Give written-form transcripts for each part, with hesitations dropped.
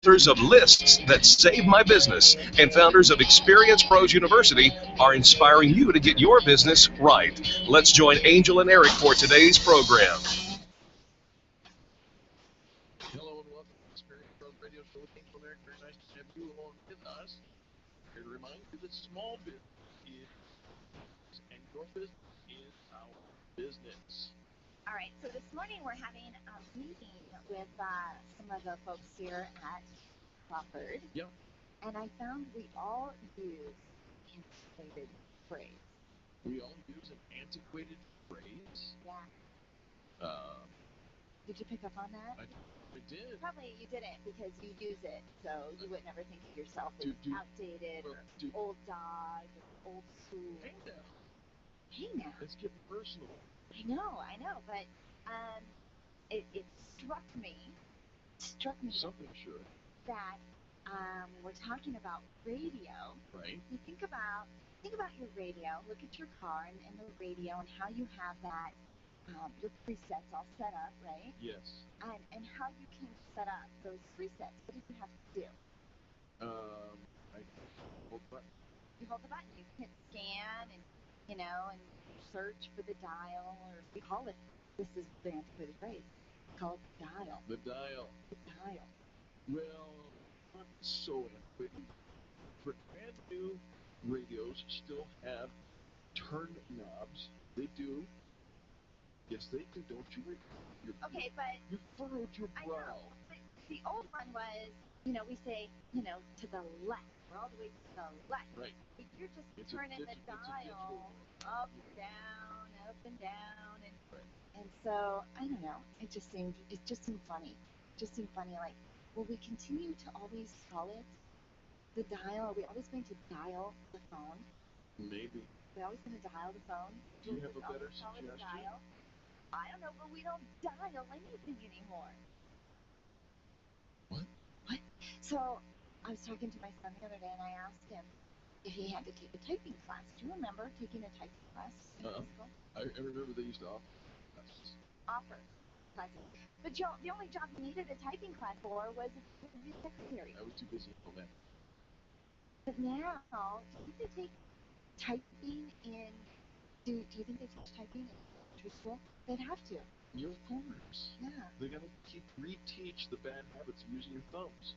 Authors of Lists That Save My Business and founders of Experience Pros University are inspiring you to get your business right. Let's join Angel and Eric for today's program. Hello and welcome to Experience Pros Radio Show with Angel and Eric. Very nice to have you along with us. Here to remind you that small business is, and your business is our business. All right, so this morning we're having a meeting with some of the folks here at Crawford. Yep. And I found we all use antiquated phrase. We all use an antiquated phrase. Yeah. Did you pick up on that? I did. Probably you didn't because you use it, so you would never think of yourself as outdated or old dog or old school. Hey now. Hey now. It's getting personal. I know, but it struck me Something should. that we're talking about radio. Right. You think about your radio. Look at your car and the radio and how you have that your presets all set up, right? Yes. And how you can set up those presets. What did you have to do? I hold the button. You hold the button. You hit scan and and search for the dial, or we call it. This is the antiquated phrase. Called dial. The dial. The dial. Well, not so antiquated. Brand new radios still have turn knobs. They do. Yes, they do. Don't you? Okay, but you furrowed your brow. I know, but the old one was, we say, to the left. We're all the way to the left. Right. But you're just turning the dial up and down, and so I don't know. It just seemed funny. Like, will we continue to always call it the dial? Are we always going to dial the phone? Maybe. We're always going to dial the phone. Do you have a better suggestion? I don't know, but we don't dial anything anymore. What? So I was talking to my son the other day, and I asked him if he had to take a typing class. Do you remember taking a typing class in high school? I remember they used to offer classes. But the only job you needed a typing class for was to be a secretary. I was too busy for that. But now, do you think they take typing in? Do you think they teach typing in elementary school? They'd have to. Yeah, of course. Yeah. They gotta reteach the bad habits of using your thumbs.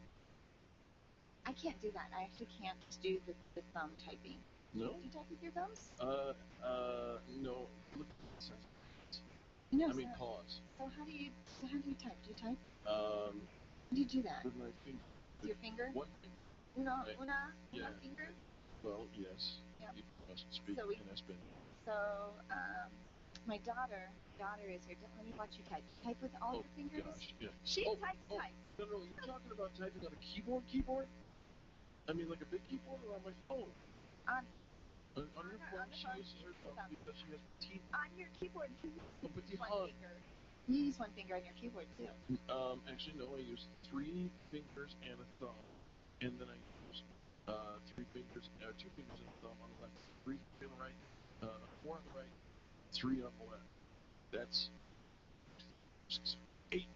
I can't do that. I actually can't do the thumb typing. No? Do you type with your thumbs? No. Look, pause. So how do you type? Do you type? How do you do that? With my finger. With your finger? One finger. Una Yeah. finger? Well, yes. Yep. You must speak in Espan. So, my daughter is here. Let me watch you type. Type with all your fingers? Gosh, yeah. She types. No, you're talking about typing on a keyboard? I mean, like a big keyboard or on my phone? On your phone, she uses her thumb because she has teeth. On your keyboard, you use one finger. You use one finger on your keyboard, too. Actually, no, I use 3 fingers and a thumb. And then I use 2 fingers and a thumb on the left. 3 on the right, 4 on the right, 3 on the left. That's 8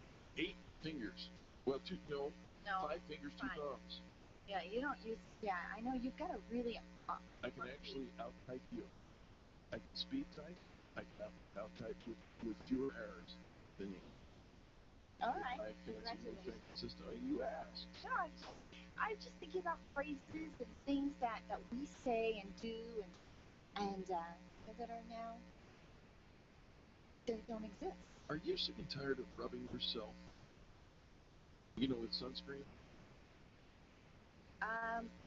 fingers. Well, 5 fingers, 2 thumbs. Yeah, you don't use. Yeah, I know you've got a really. I can actually out-type you. I can speed type. I can out-type with fewer errors than you. All right. I fancy new system. You asked. No, I'm just thinking about phrases and things that we say and do and that are now that don't exist. Are you sick and tired of rubbing yourself? With sunscreen?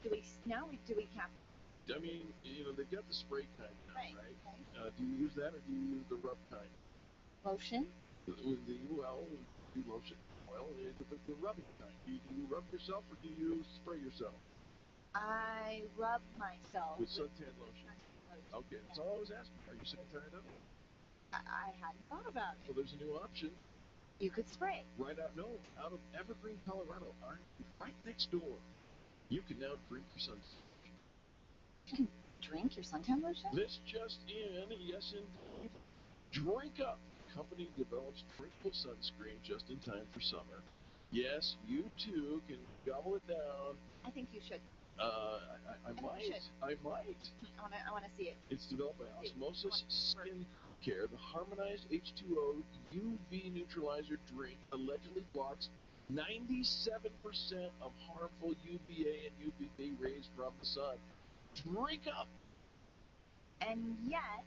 Do we have? I mean, they've got the spray kind now, right? Right. Do you use that or do you use the rub kind? Lotion? Do lotion. Well, the rubbing kind. Do you rub yourself or do you spray yourself? I rub myself with suntan lotion. Okay, that's all I was asking. Are you sick and tired of it? I hadn't thought about it. Well, there's a new option. You could spray. Out of Evergreen, Colorado, right next door. You can now drink your suntan lotion. Drink your suntan lotion? This just in, yes indeed. Drink Up. The company develops drinkable sunscreen just in time for summer. Yes, you too can gobble it down. I think you should. I might. I might. I wanna see it. It's developed by Osmosis Skin Care. The harmonized H2O UV neutralizer drink allegedly blocks 97% of harmful UVA and UVB rays from the sun. Drink up! And yet,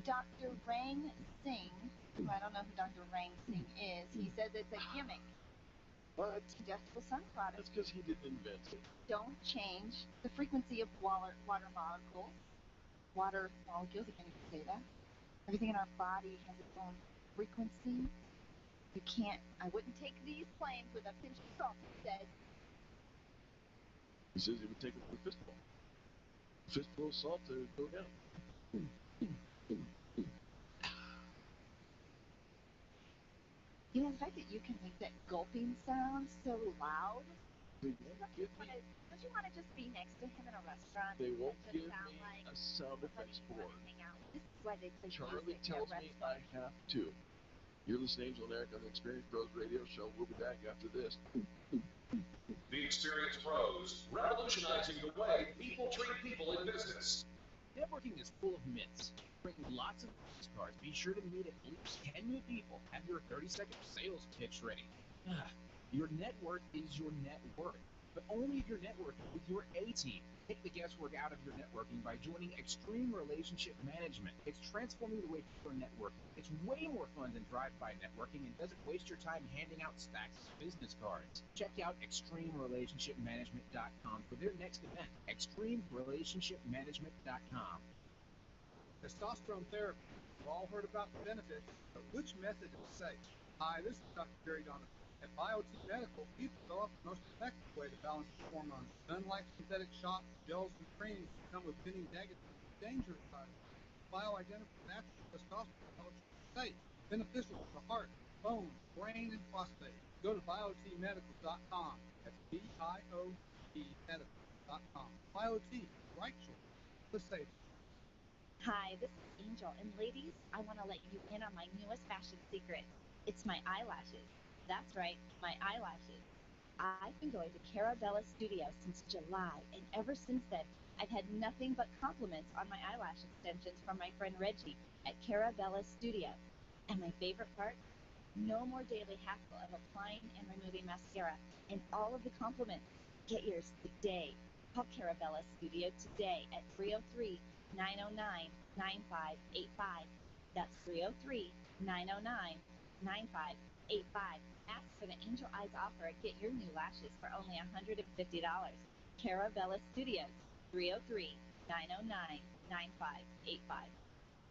Dr. Rang Singh, who I don't know who Dr. Rang Singh is, he says it's a gimmick. What? Ingestible sun products That's because he didn't invent it. don't change the frequency of water molecules. Water molecules, you can't even say that. Everything in our body has its own frequency. You can't, I wouldn't take these claims with a pinch of salt, he says. He says he would take it with a fistful. Fistful of salt to go down. You know, the fact that you can make that gulping sound so loud. They won't give me. Don't you want to just be next to him in a restaurant? They won't Just give sound me like a sound somebody effects you board. wanna hang out with. This is why they play Charlie music tells at me I restaurants. have to. You're listening to Angel and Eric on the Experience Pros Radio Show. We'll be back after this. The Experience Pros, revolutionizing the way people treat people in business. Networking is full of myths. Bringing lots of business cards. Be sure to meet at least 10 new people. Have your 30-second sales pitch ready. Your network is your net worth, but only if you're networking with your A-team. Take the guesswork out of your networking by joining Extreme Relationship Management. It's transforming the way people are networking. It's way more fun than drive-by networking and doesn't waste your time handing out stacks of business cards. Check out ExtremeRelationshipManagement.com for their next event. ExtremeRelationshipManagement.com. Testosterone therapy. We've all heard about the benefits, but which method is safe? Hi, this is Dr. Jerry Donovan. At BioT Medical, we've developed the most effective way to balance your hormones. Unlike synthetic shots, gels, and creams that come with many negative and dangerous side effects, bioidentical natural testosterone helps you safe, beneficial for the heart, bones, brain, and prostate. Go to biotmedical.com. That's BIOT medical.com. BioT, right choice, the safe. Hi, this is Angel, and ladies, I want to let you in on my newest fashion secret. It's my eyelashes. That's right, my eyelashes. I've been going to Cara Studio since July, and ever since then, I've had nothing but compliments on my eyelash extensions from my friend Reggie at Cara Studio. And my favorite part? No more daily hassle of applying and removing mascara, and all of the compliments. Get yours today. Call Cara Studio today at 303-909-9585. That's 303-909-9585. Ask for the Angel Eyes offer and get your new lashes for only $150. Cara Studios, 303-909-9585.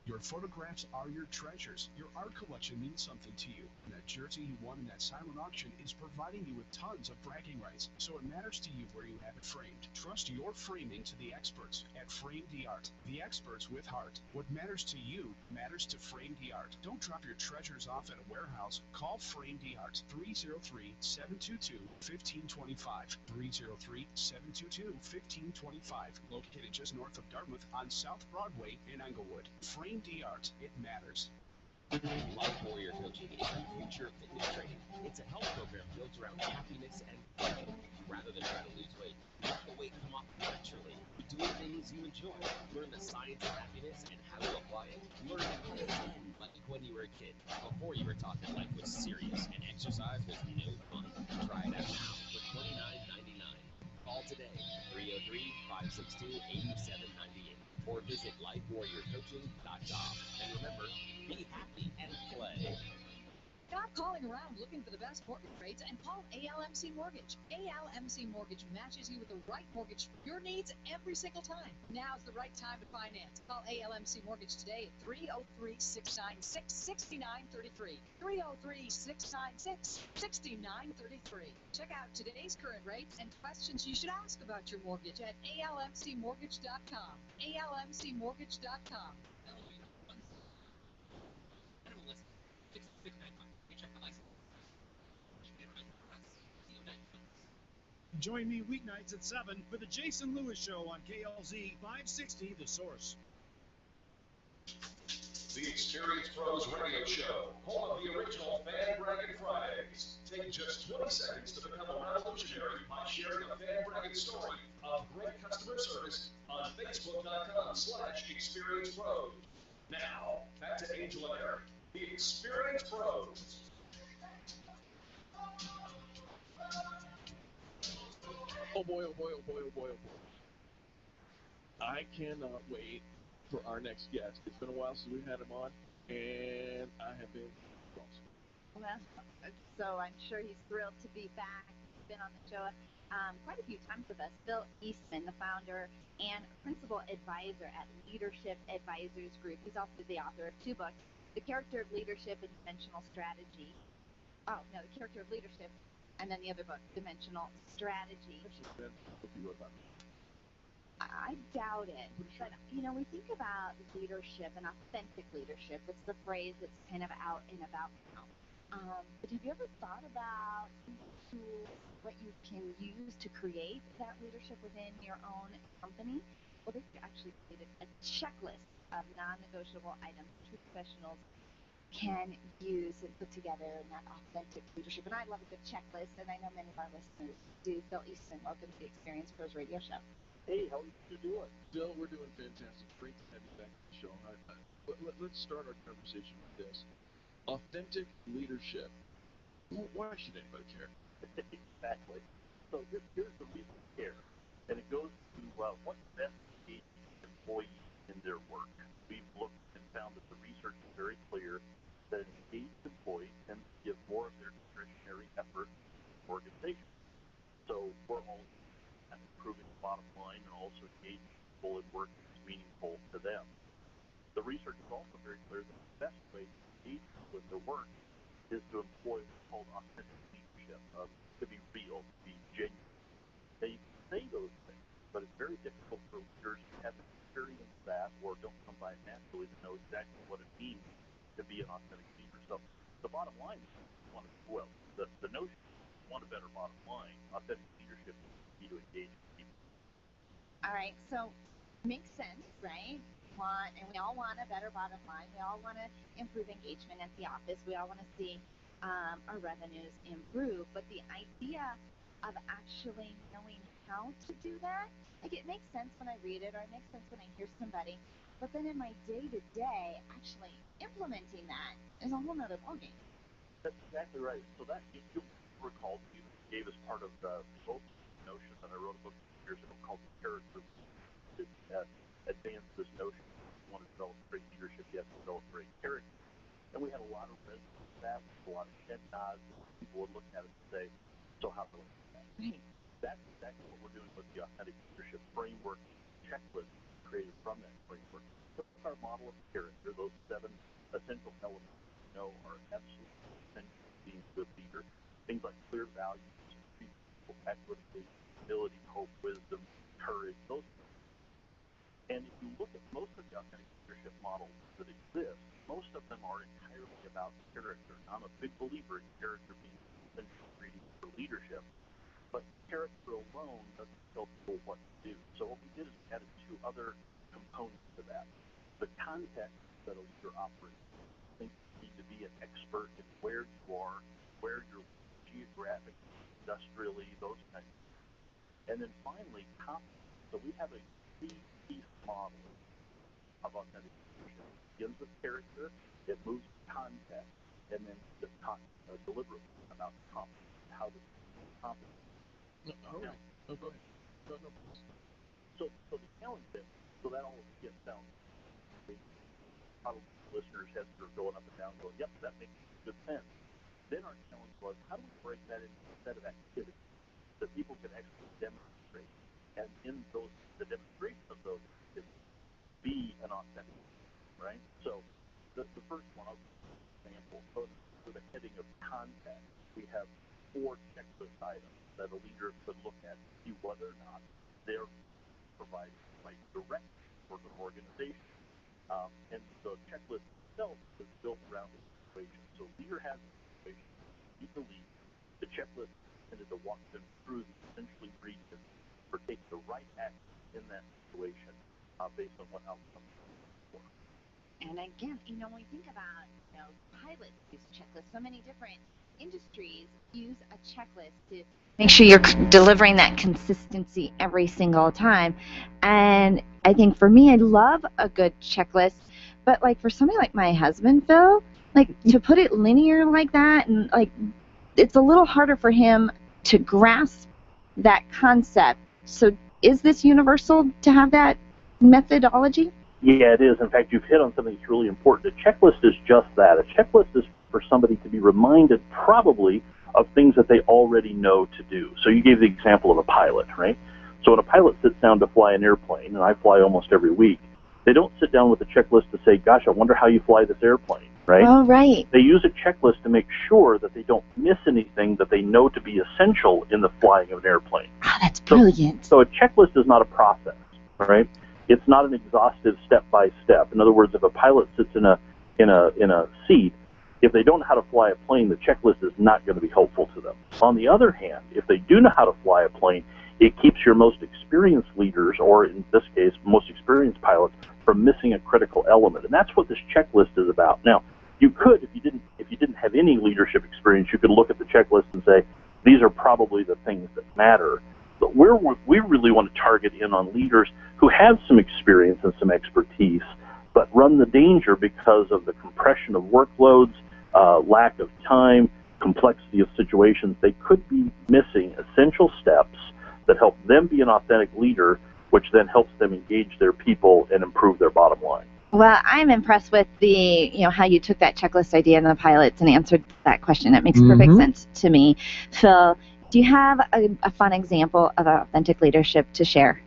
Your photographs are your treasures. Your art collection means something to you. And that jersey you won in that silent auction is providing you with tons of bragging rights. So it matters to you where you have it framed. Trust your framing to the experts at Frame the Art. The experts with heart. What matters to you matters to Frame the Art. Don't drop your treasures off at a warehouse. Call Frame the Art. 303-722-1525. 303-722-1525. Located just north of Dartmouth on South Broadway in Englewood. Frame the Art. It matters. Life Warrior Coaching is the future of fitness training. It's a health program built around happiness and play. Rather than try to lose weight, let the weight come off naturally. Doing things you enjoy. Learn the science of happiness and how to apply it. Learn to play again like when you were a kid. Before you were taught that life was serious and exercise was no fun. Try it out now for $29.99. Call today, 303-562-8798. Or visit lifewarriorcoaching.com. And remember, be happy and play. Stop calling around looking for the best mortgage rates and call ALMC Mortgage. ALMC Mortgage matches you with the right mortgage for your needs every single time. Now's the right time to finance. Call ALMC Mortgage today at 303-696-6933. 303-696-6933. Check out today's current rates and questions you should ask about your mortgage at ALMCmortgage.com. ALMCmortgage.com. Join me weeknights at 7 for the Jason Lewis Show on KLZ 560 The Source. The Experience Pros Radio Show, home of the original Fan Bragging Fridays. Take just 20 seconds to become a revolutionary by sharing a fan bragging story of great customer service on Facebook.com/Experience Pros. Now, back to Angel and Eric, the Experience Pros. Oh boy, oh boy, oh boy, oh boy, oh boy. I cannot wait for our next guest. It's been a while since we've had him on, and I have been lost. Well, so I'm sure he's thrilled to be back. He's been on the show quite a few times with us. Phil Eastman, the founder and principal advisor at Leadership Advisors Group. He's also the author of 2 books, The Character of Leadership and Dimensional Strategy. Oh, no, The Character of Leadership, and then the other book, Dimensional Strategy. I doubt it. But, we think about leadership and authentic leadership. It's the phrase that's kind of out and about now. But have you ever thought about tools, what you can use to create that leadership within your own company? Well, they've actually created a checklist of non-negotiable items true professionals can use and put together in that authentic leadership. And I love a good checklist, and I know many of our listeners do. Phil Eastman, welcome to the Experience Pros Radio Show. Hey, how are you doing? Phil, we're doing fantastic. Great to have you back on the show. Let's start our conversation with this. Authentic leadership. Why should anybody care? Exactly. So here's the reason to care. And it goes to what's best engaging employees in their work. We've looked and found that the research is very clear that an engaged employee tends to give more of their discretionary effort to organization. So we're all at improving the bottom line and also engaging people in work that's meaningful to them. The research is also very clear that the best way to engage people in their work is to employ what's called authentic leadership, to be real, to be genuine. Now, you can say those things, but it's very difficult for leaders who haven't experienced that or don't come by it naturally to know exactly what it means to be an authentic leader. So the bottom line is the notion is you want a better bottom line. Authentic leadership is key to engage people. All right, so makes sense, right? And we all want a better bottom line. We all want to improve engagement at the office. We all want to see our revenues improve. But the idea of actually knowing how to do that, like, it makes sense when I read it, or it makes sense when I hear somebody. But then in my day-to-day, actually implementing that is a whole nother ballgame. That's exactly right. So that you recall, you gave us part of the book notion that I wrote a book years ago called The Character. To advance this notion. If you want to develop great leadership, you have to develop great character. And we had a lot of resonance with that, a lot of head nods. People would look at it and say, so how do I do that? Right. That's exactly what we're doing with the authentic leadership framework checklist created from that framework. Took our model of character, those 7 essential elements are absolutely essential to being a good leader. Things like clear values, treat people equitably, humility, hope, wisdom, courage, those things. And if you look at most of the authentic leadership models that exist, most of them are entirely about character. I'm a big believer in character being an essential ingredient for leadership, but character alone doesn't tell people what to do. So what we did is we added 2 other components to that. The context that a leader operates in. I think you need to be an expert in where you are, where you're geographically, industrially, those kinds of things. And then finally, competence. So we have a 3-piece model of authentic leadership. It begins with character, it moves to context, and then to talk deliberately about competence, how to be competent. All right. Go ahead. No, please. So the challenge then, so that all sounds great. Probably listeners' heads are going up and down, going, yep, that makes good sense. Then our challenge was, how do we break that into a set of activities that people can actually demonstrate? And in the demonstration of those activities, be an authentic, right? So the first one, I'll give you an example. So for the heading of context, we have 4 checklist items that a leader could look at to see whether or not they're providing the right direction for the organization. And the checklist itself is built around the situation. So a leader has a situation, lead the lead. The checklist is intended to walk them through the essential ingredients for taking the right action in that situation based on what outcome they're looking for. And again, when we think about, pilots use checklists, so many different industries use a checklist to make sure you're delivering that consistency every single time. And I think for me, I love a good checklist, but like for somebody like my husband, Phil, like to put it linear like that, and like it's a little harder for him to grasp that concept. So is this universal to have that methodology? Yeah, it is. In fact, you've hit on something that's really important. A checklist is just that. A checklist is for somebody to be reminded probably of things that they already know to do. So you gave the example of a pilot, right? So when a pilot sits down to fly an airplane, and I fly almost every week, they don't sit down with a checklist to say, gosh, I wonder how you fly this airplane, right? Oh, right. They use a checklist to make sure that they don't miss anything that they know to be essential in the flying of an airplane. Oh, that's brilliant. So a checklist is not a process, right? It's not an exhaustive step-by-step. In other words, if a pilot sits in a seat, if they don't know how to fly a plane, the checklist is not going to be helpful to them. On the other hand, if they do know how to fly a plane, it keeps your most experienced leaders, or in this case, most experienced pilots, from missing a critical element. And that's what this checklist is about. Now, you could, if you didn't have any leadership experience, you could look at the checklist and say, these are probably the things that matter. But we really want to target in on leaders who have some experience and some expertise, but run the danger because of the compression of workloads, lack of time, complexity of situations. They could be missing essential steps that help them be an authentic leader, which then helps them engage their people and improve their bottom line. Well, I'm impressed with the, how you took that checklist idea in the pilots and answered that question. It makes perfect sense to me. Phil, do you have a fun example of authentic leadership to share?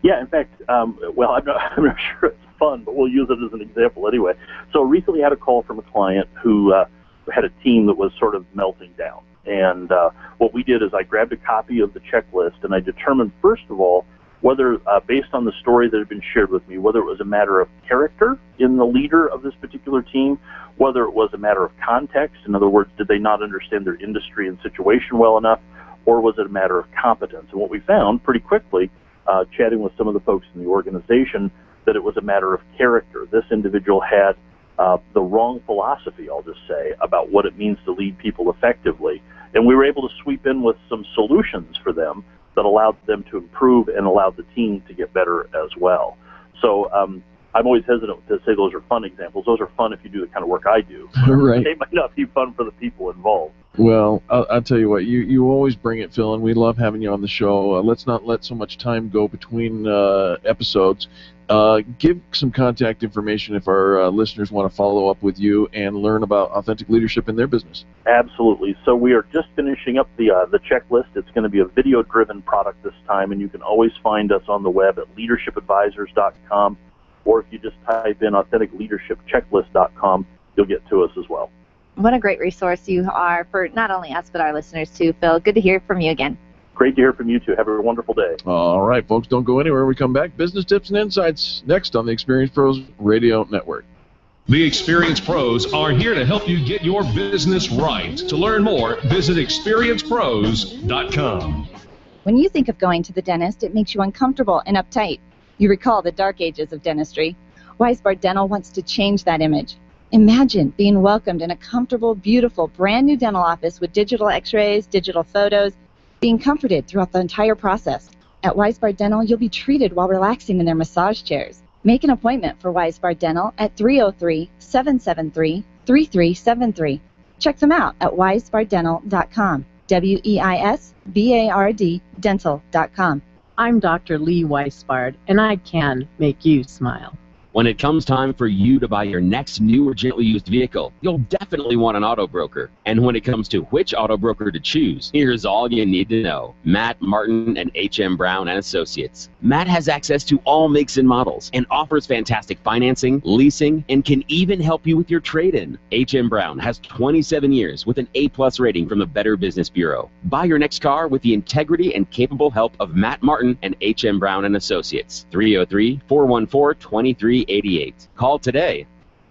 Yeah, in fact, well, I'm not sure it's fun, but we'll use it as an example anyway. So recently I had a call from a client who had a team that was sort of melting down. And what we did is I grabbed a copy of the checklist, and I determined, first of all, whether, based on the story that had been shared with me, whether it was a matter of character in the leader of this particular team, whether it was a matter of context, in other words, did they not understand their industry and situation well enough, or was it a matter of competence? And what we found pretty quickly, chatting with some of the folks in the organization, that it was a matter of character. This individual had the wrong philosophy, I'll just say, about what it means to lead people effectively. And we were able to sweep in with some solutions for them that allowed them to improve and allowed the team to get better as well. So I'm always hesitant to say those are fun examples. Those are fun if you do the kind of work I do. Right. They might not be fun for the people involved. Well, I'll tell you what, you always bring it, Phil, and we love having you on the show. Let's not let so much time go between episodes. Give some contact information if our listeners want to follow up with you and learn about authentic leadership in their business. Absolutely. So we are just finishing up the checklist. It's going to be a video-driven product this time, and you can always find us on the web at leadershipadvisors.com, or if you just type in authenticleadershipchecklist.com, you'll get to us as well. What a great resource you are for not only us, but our listeners too, Phil. Good to hear from you again. Great to hear from you too. Have a wonderful day. All right, folks, don't go anywhere. When we come back, business tips and insights next on the Experience Pros Radio Network. The Experience Pros are here to help you get your business right. To learn more, visit experiencepros.com. When you think of going to the dentist, it makes you uncomfortable and uptight. You recall the dark ages of dentistry. Weisbard Dental wants to change that image. Imagine being welcomed in a comfortable, beautiful, brand new dental office with digital x-rays, digital photos, being comforted throughout the entire process. At Weisbard Dental, you'll be treated while relaxing in their massage chairs. Make an appointment for Weisbard Dental at 303-773-3373. Check them out at weisbarddental.com. WEISBARD dental.com. I'm Dr. Lee Weisbard, and I can make you smile. When it comes time for you to buy your next new or gently used vehicle, you'll definitely want an auto broker. And when it comes to which auto broker to choose, here's all you need to know. Matt Martin and H.M. Brown and Associates. Matt has access to all makes and models and offers fantastic financing, leasing, and can even help you with your trade-in. H.M. Brown has 27 years with an A+ rating from the Better Business Bureau. Buy your next car with the integrity and capable help of Matt Martin and H.M. Brown and Associates. 303-414-2388. Call today.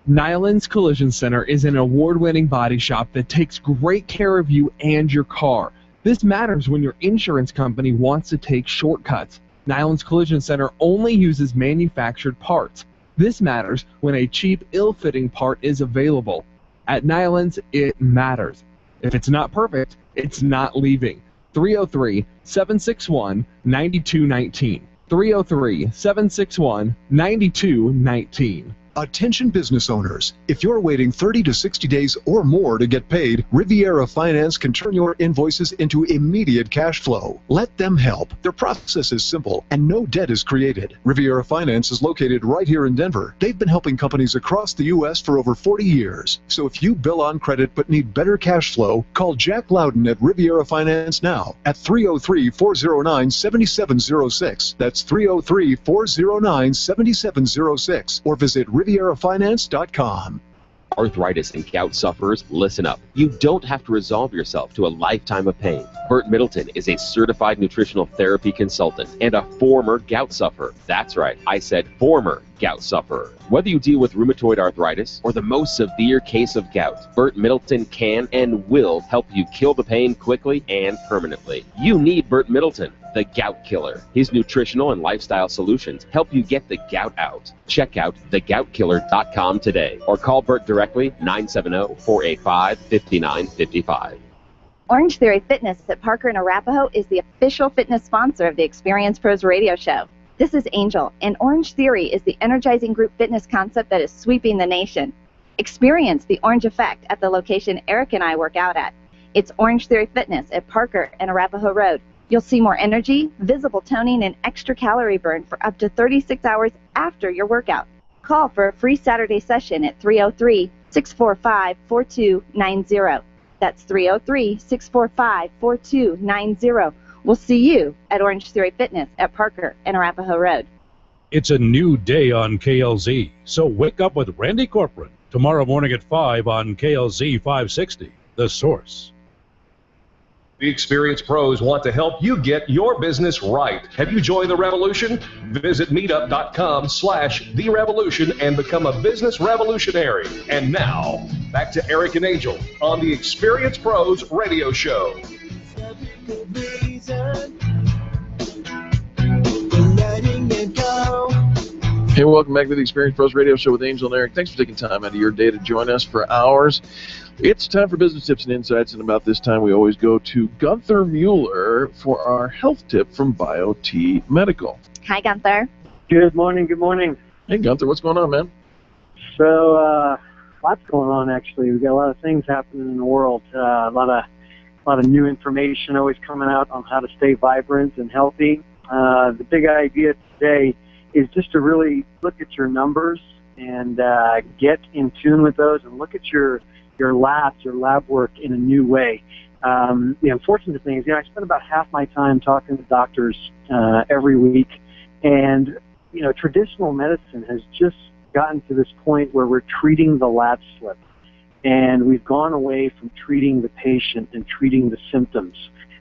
Nyland's Collision Center is an award-winning body shop that takes great care of you and your car. This matters when your insurance company wants to take shortcuts. Nyland's Collision Center only uses manufactured parts. This matters when a cheap, ill-fitting part is available. At Nylons, it matters. If it's not perfect, it's not leaving. 303-761-9219. 303-761-9219. Attention business owners, if you're waiting 30 to 60 days or more to get paid, Riviera Finance can turn your invoices into immediate cash flow. Let them help. Their process is simple and no debt is created. Riviera Finance is located right here in Denver. They've been helping companies across the U.S. for over 40 years. So if you bill on credit but need better cash flow, call Jack Loudon at Riviera Finance now at 303-409-7706. That's 303-409-7706. Or visit RivieraFinance.com. Arthritis and gout sufferers, listen up. You don't have to resolve yourself to a lifetime of pain. Burt Middleton is a certified nutritional therapy consultant and a former gout sufferer. That's right, I said former gout sufferer. Whether you deal with rheumatoid arthritis or the most severe case of gout, Burt Middleton can and will help you kill the pain quickly and permanently. You need Burt Middleton, the gout killer. His nutritional and lifestyle solutions help you get the gout out. Check out thegoutkiller.com today or call Burt directly 970-485-5955. Orange Theory Fitness at Parker and Arapahoe is the official fitness sponsor of the Experience Pros radio show. This is Angel, and Orange Theory is the energizing group fitness concept that is sweeping the nation. Experience the Orange Effect at the location Eric and I work out at. It's Orange Theory Fitness at Parker and Arapahoe Road. You'll see more energy, visible toning, and extra calorie burn for up to 36 hours after your workout. Call for a free Saturday session at 303-645-4290. That's 303-645-4290. We'll see you at Orange Theory Fitness at Parker and Arapahoe Road. It's a new day on KLZ, so wake up with Randy Corcoran tomorrow morning at 5 on KLZ 560, The Source. The Experience Pros want to help you get your business right. Have you joined the revolution? Visit meetup.com/The Revolution and become a business revolutionary. And now, back to Eric and Angel on the Experience Pros radio show. Hey, welcome back to the Experience Pros Radio Show with Angel and Eric. Thanks for taking time out of your day to join us for ours. It's time for business tips and insights, and about this time we always go to Gunther Mueller for our health tip from BioT Medical. Hi, Gunther. Good morning, good morning. Hey, Gunther, what's going on, man? So, lots going on, actually. We've got a lot of things happening in the world. A lot of new information always coming out on how to stay vibrant and healthy. The big idea today is just to really look at your numbers and get in tune with those and look at your labs, your lab work in a new way. The unfortunate thing is, I spend about half my time talking to doctors every week, and traditional medicine has just gotten to this point where we're treating the lab slip, and we've gone away from treating the patient and treating the symptoms.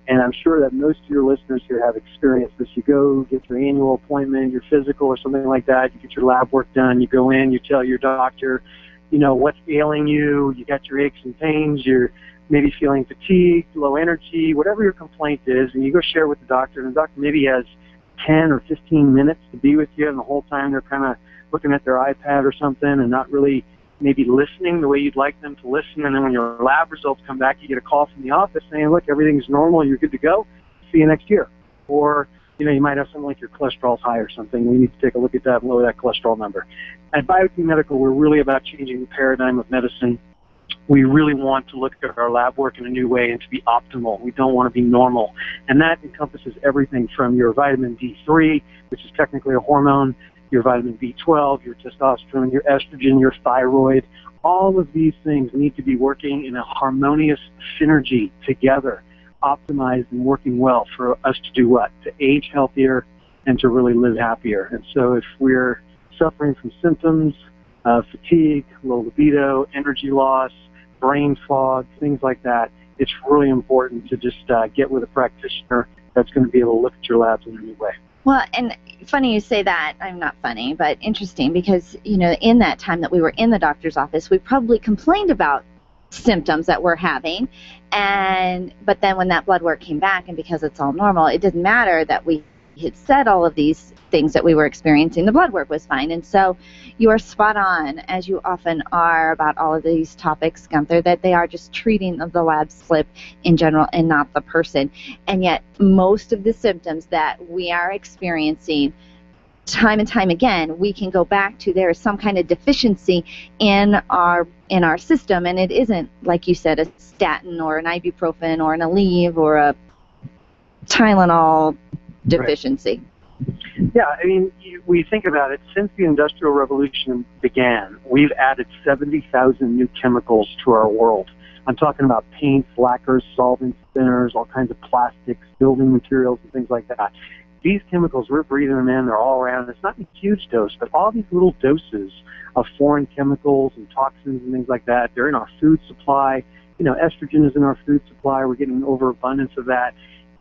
And I'm sure that most of your listeners here have experienced this. You go get your annual appointment, your physical or something like that. You get your lab work done. You go in, you tell your doctor, what's ailing you. You got your aches and pains. You're maybe feeling fatigued, low energy, whatever your complaint is. And you go share with the doctor. And the doctor maybe has 10 or 15 minutes to be with you. And the whole time they're kind of looking at their iPad or something and not really maybe listening the way you'd like them to listen. And then when your lab results come back, you get a call from the office saying, look, everything's normal, you're good to go, see you next year. Or, you might have something like your cholesterol's high or something. We need to take a look at that and lower that cholesterol number. At BioT Medical, we're really about changing the paradigm of medicine. We really want to look at our lab work in a new way and to be optimal. We don't want to be normal. And that encompasses everything from your vitamin D3, which is technically a hormone, your vitamin B12, your testosterone, your estrogen, your thyroid. All of these things need to be working in a harmonious synergy together, optimized and working well for us to do what? To age healthier and to really live happier. And so if we're suffering from symptoms, fatigue, low libido, energy loss, brain fog, things like that, it's really important to just get with a practitioner that's going to be able to look at your labs in a new way. Well, and funny you say that. I'm not funny, but interesting because, in that time that we were in the doctor's office, we probably complained about symptoms that we're having. But then when that blood work came back, and because it's all normal, it didn't matter that we had said all of these things that we were experiencing, the blood work was fine. And so you are spot on, as you often are about all of these topics, Gunther, that they are just treating of the lab slip in general and not the person. And yet most of the symptoms that we are experiencing time and time again, we can go back to there is some kind of deficiency in our system, and it isn't, like you said, a statin or an ibuprofen or an Aleve or a Tylenol deficiency. Right. Yeah, I mean, we think about it, since the Industrial Revolution began, we've added 70,000 new chemicals to our world. I'm talking about paints, lacquers, solvents, thinners, all kinds of plastics, building materials, and things like that. These chemicals, we're breathing them in, they're all around. It's not a huge dose, but all these little doses of foreign chemicals and toxins and things like that, they're in our food supply. You know, estrogen is in our food supply. We're getting an overabundance of that.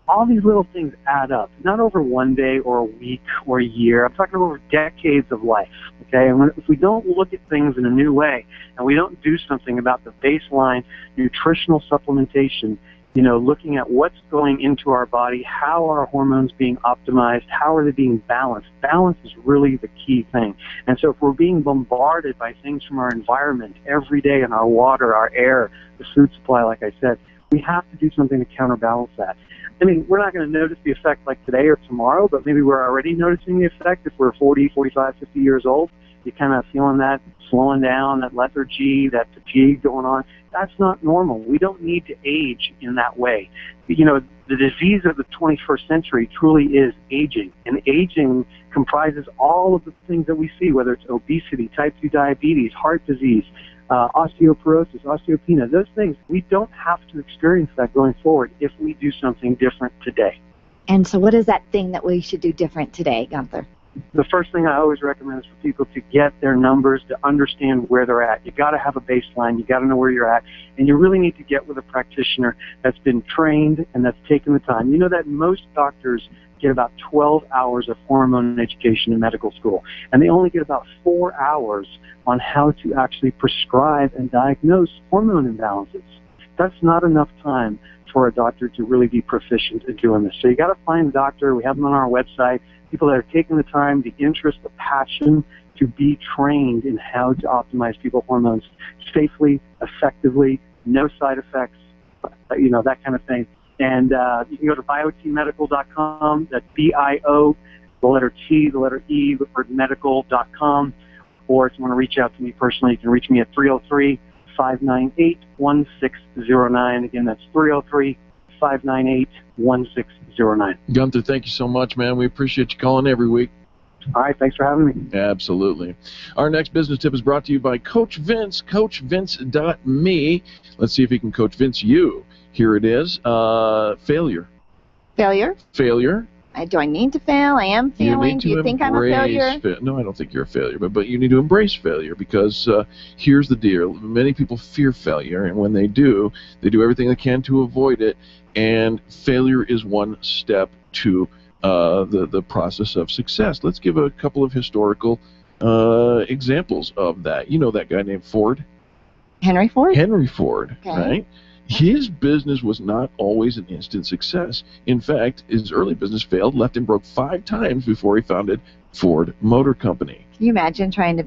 All these little things add up, not over one day or a week or a year. I'm talking over decades of life, okay? And if we don't look at things in a new way and we don't do something about the baseline nutritional supplementation, you know, looking at what's going into our body, how are our hormones being optimized, how are they being balanced. Balance is really the key thing. And so if we're being bombarded by things from our environment every day in our water, our air, the food supply, like I said, we have to do something to counterbalance that. I mean, we're not going to notice the effect like today or tomorrow, but maybe we're already noticing the effect if we're 40, 45, 50 years old. You're kind of feeling that slowing down, that lethargy, that fatigue going on. That's not normal. We don't need to age in that way. You know, the disease of the 21st century truly is aging, and aging comprises all of the things that we see, whether it's obesity, type 2 diabetes, heart disease, osteoporosis, osteopenia, those things. We don't have to experience that going forward if we do something different today. And so what is that thing that we should do different today, Gunther? The first thing I always recommend is for people to get their numbers, to understand where they're at. You got to have a baseline. You got to know where you're at, and you really need to get with a practitioner that's been trained and that's taken the time. You know that most doctors get about 12 hours of hormone education in medical school, and they only get about 4 hours on how to actually prescribe and diagnose hormone imbalances. That's not enough time for a doctor to really be proficient at doing this. So you got to find a doctor. We have them on our website. People that are taking the time, the interest, the passion to be trained in how to optimize people's hormones safely, effectively, no side effects, you know, that kind of thing. And you can go to biotmedical.com. That's B-I-O, the letter T, the letter E, the word medical.com. Or if you want to reach out to me personally, you can reach me at 303-598-1609. Again, that's 303-598-1609. Gunther, thank you so much, man. We appreciate you calling every week. All right, thanks for having me. Absolutely. Our next business tip is brought to you by Coach Vince, CoachVince.me. Let's see if he can Coach Vince you. Here it is. Failure. Failure? Failure. Do I need to fail? I am failing. Do you think I'm a failure? No, I don't think you're a failure, but you need to embrace failure because here's the deal. Many people fear failure, and when they do everything they can to avoid it, and failure is one step to the process of success. Let's give a couple of historical examples of that. You know that guy named Ford? Henry Ford? Henry Ford, okay. Right? His business was not always an instant success. In fact, his early business failed, left him broke 5 times before he founded Ford Motor Company. Can you imagine trying to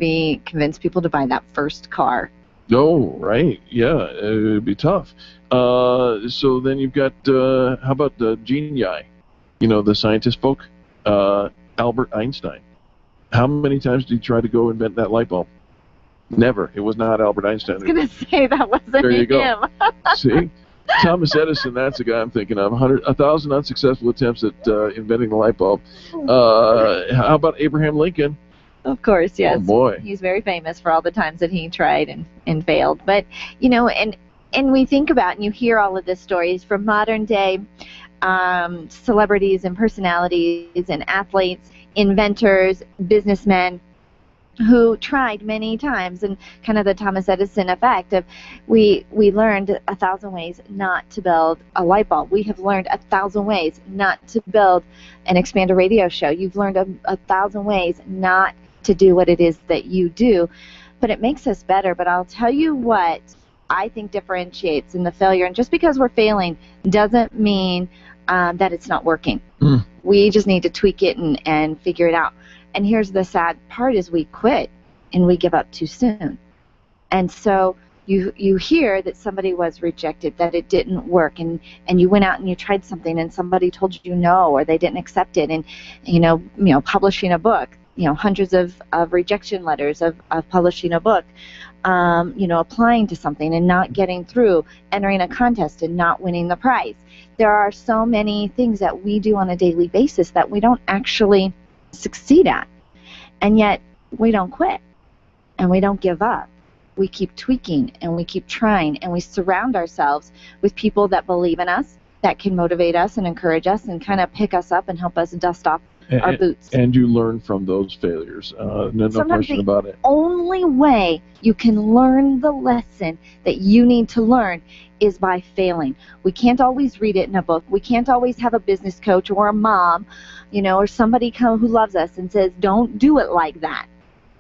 convince people to buy that first car? Oh, right. Yeah, it would be tough. So then you've got, how about the genii? You know, the scientist folk? Albert Einstein. How many times did he try to go invent that light bulb? Never. It was not Albert Einstein. I was going to say that wasn't there you him. Go. See? Thomas Edison, that's the guy I'm thinking of. 1,000 unsuccessful attempts at inventing the light bulb. How about Abraham Lincoln? Of course, yes. Oh, boy. He's very famous for all the times that he tried and failed. But, you know, and we think about, and you hear all of the stories from modern day celebrities and personalities and athletes, inventors, businessmen, who tried many times, and kind of the Thomas Edison effect of we learned 1,000 ways not to build a light bulb. We have learned 1,000 ways not to build and expand a radio show. You've learned 1,000 ways not to do what it is that you do, but it makes us better. But I'll tell you what I think differentiates in the failure, and just because we're failing doesn't mean that it's not working. We just need to tweak it and figure it out. And here's the sad part is we quit and we give up too soon. And so you hear that somebody was rejected, that it didn't work, and you went out and you tried something and somebody told you no, or they didn't accept it, and publishing a book, hundreds of rejection letters of publishing a book, applying to something and not getting through, entering a contest and not winning the prize. There are so many things that we do on a daily basis that we don't actually succeed at, and yet we don't quit and we don't give up. We keep tweaking and we keep trying, and we surround ourselves with people that believe in us, that can motivate us and encourage us and kind of pick us up and help us dust off our boots. And you learn from those failures. No question about it. The only way you can learn the lesson that you need to learn is by failing. We can't always read it in a book. We can't always have a business coach or a mom, or somebody who loves us and says, don't do it like that.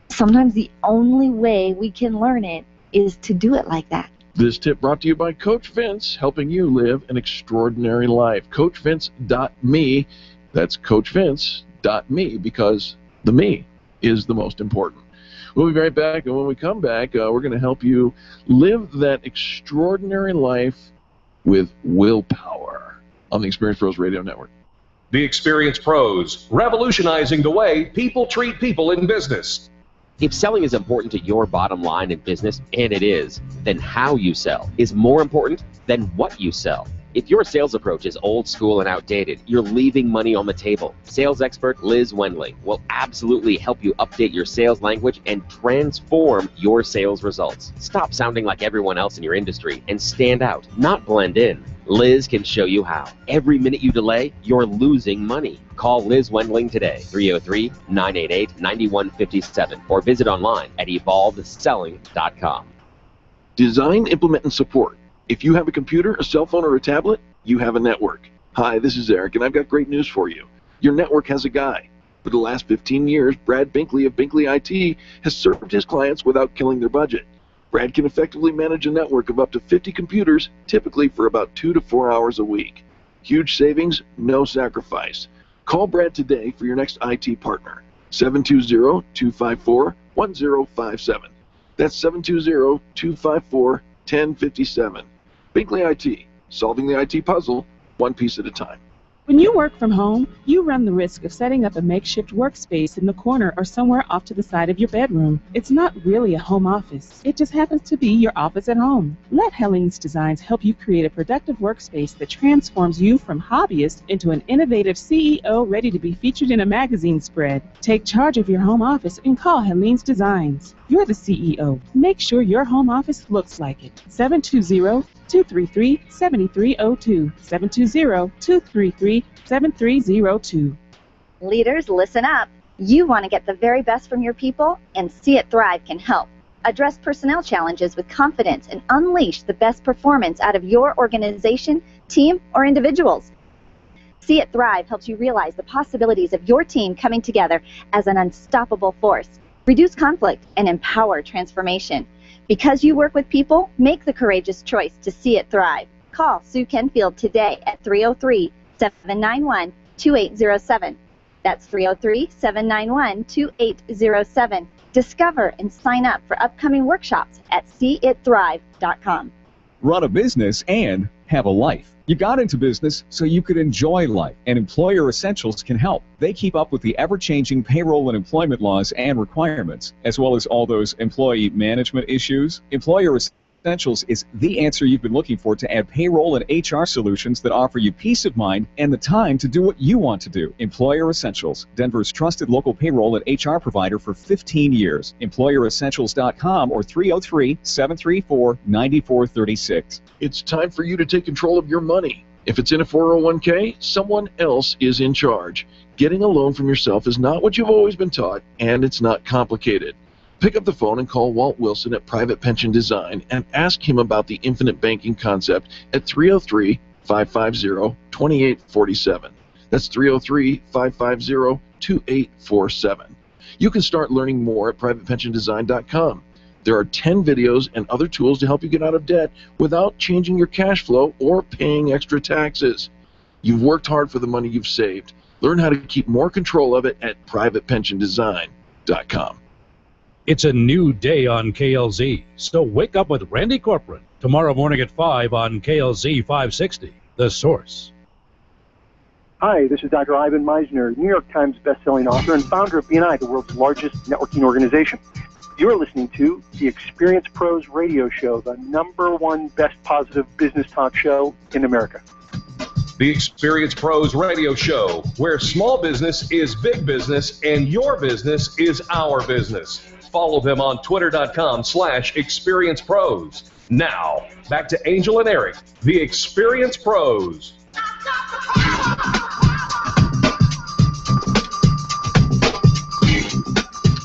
Sometimes the only way we can learn it is to do it like that. This tip brought to you by Coach Vince, helping you live an extraordinary life. CoachVince.me. That's CoachVince.me, because the me is the most important. We'll be right back, and when we come back, we're going to help you live that extraordinary life with willpower on the Experience Pros Radio Network. The Experience Pros, revolutionizing the way people treat people in business. If selling is important to your bottom line in business, and it is, then how you sell is more important than what you sell. If your sales approach is old school and outdated, you're leaving money on the table. Sales expert Liz Wendling will absolutely help you update your sales language and transform your sales results. Stop sounding like everyone else in your industry and stand out, not blend in. Liz can show you how. Every minute you delay, you're losing money. Call Liz Wendling today, 303-988-9157, or visit online at evolvedselling.com. Design, implement, and support. If you have a computer, a cell phone, or a tablet, you have a network. Hi, this is Eric, and I've got great news for you. Your network has a guy. For the last 15 years, Brad Binkley of Binkley IT has served his clients without killing their budget. Brad can effectively manage a network of up to 50 computers, typically for about 2 to 4 hours a week. Huge savings, no sacrifice. Call Brad today for your next IT partner. 720-254-1057. That's 720-254-1057. Binkley IT, solving the IT puzzle, one piece at a time. When you work from home, you run the risk of setting up a makeshift workspace in the corner or somewhere off to the side of your bedroom. It's not really a home office. It just happens to be your office at home. Let Helene's Designs help you create a productive workspace that transforms you from hobbyist into an innovative CEO ready to be featured in a magazine spread. Take charge of your home office and call Helene's Designs. You're the CEO. Make sure your home office looks like it. 720-233-7302. 720-233-7302. Leaders, listen up. You want to get the very best from your people, and See It Thrive can help. Address personnel challenges with confidence and unleash the best performance out of your organization, team, or individuals. See It Thrive helps you realize the possibilities of your team coming together as an unstoppable force. Reduce conflict and empower transformation. Because you work with people, make the courageous choice to see it thrive. Call Sue Kenfield today at 303-791-2807. That's 303-791-2807. Discover and sign up for upcoming workshops at seeitthrive.com. Run a business and have a life. You got into business so you could enjoy life, and Employer Essentials can help. They keep up with the ever-changing payroll and employment laws and requirements, as well as all those employee management issues. Employer Essentials is the answer you've been looking for to add payroll and HR solutions that offer you peace of mind and the time to do what you want to do. Employer Essentials, Denver's trusted local payroll and HR provider for 15 years. EmployerEssentials.com or 303-734-9436. It's time for you to take control of your money. If it's in a 401k, someone else is in charge. Getting a loan from yourself is not what you've always been taught, and it's not complicated. Pick up the phone and call Walt Wilson at Private Pension Design and ask him about the infinite banking concept at 303-550-2847. That's 303-550-2847. You can start learning more at privatepensiondesign.com. There are 10 videos and other tools to help you get out of debt without changing your cash flow or paying extra taxes. You've worked hard for the money you've saved. Learn how to keep more control of it at privatepensiondesign.com. It's a new day on KLZ, so wake up with Randy Corcoran tomorrow morning at 5 on KLZ 560, The Source. Hi, this is Dr. Ivan Meisner, New York Times bestselling author and founder of BNI, the world's largest networking organization. You're listening to the Experience Pros radio show, the #1 best positive business talk show in America. The Experience Pros radio show, where small business is big business and your business is our business. Follow them on twitter.com/experiencepros. Now, back to Angel and Eric, the Experience Pros.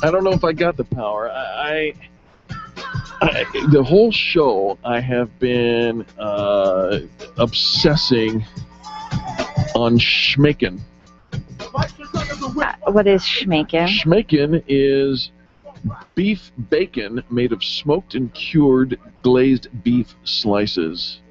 I don't know if I got the power. The whole show, I have been obsessing on schmaken. What is schmaken? Schmaken is beef bacon made of smoked and cured glazed beef slices.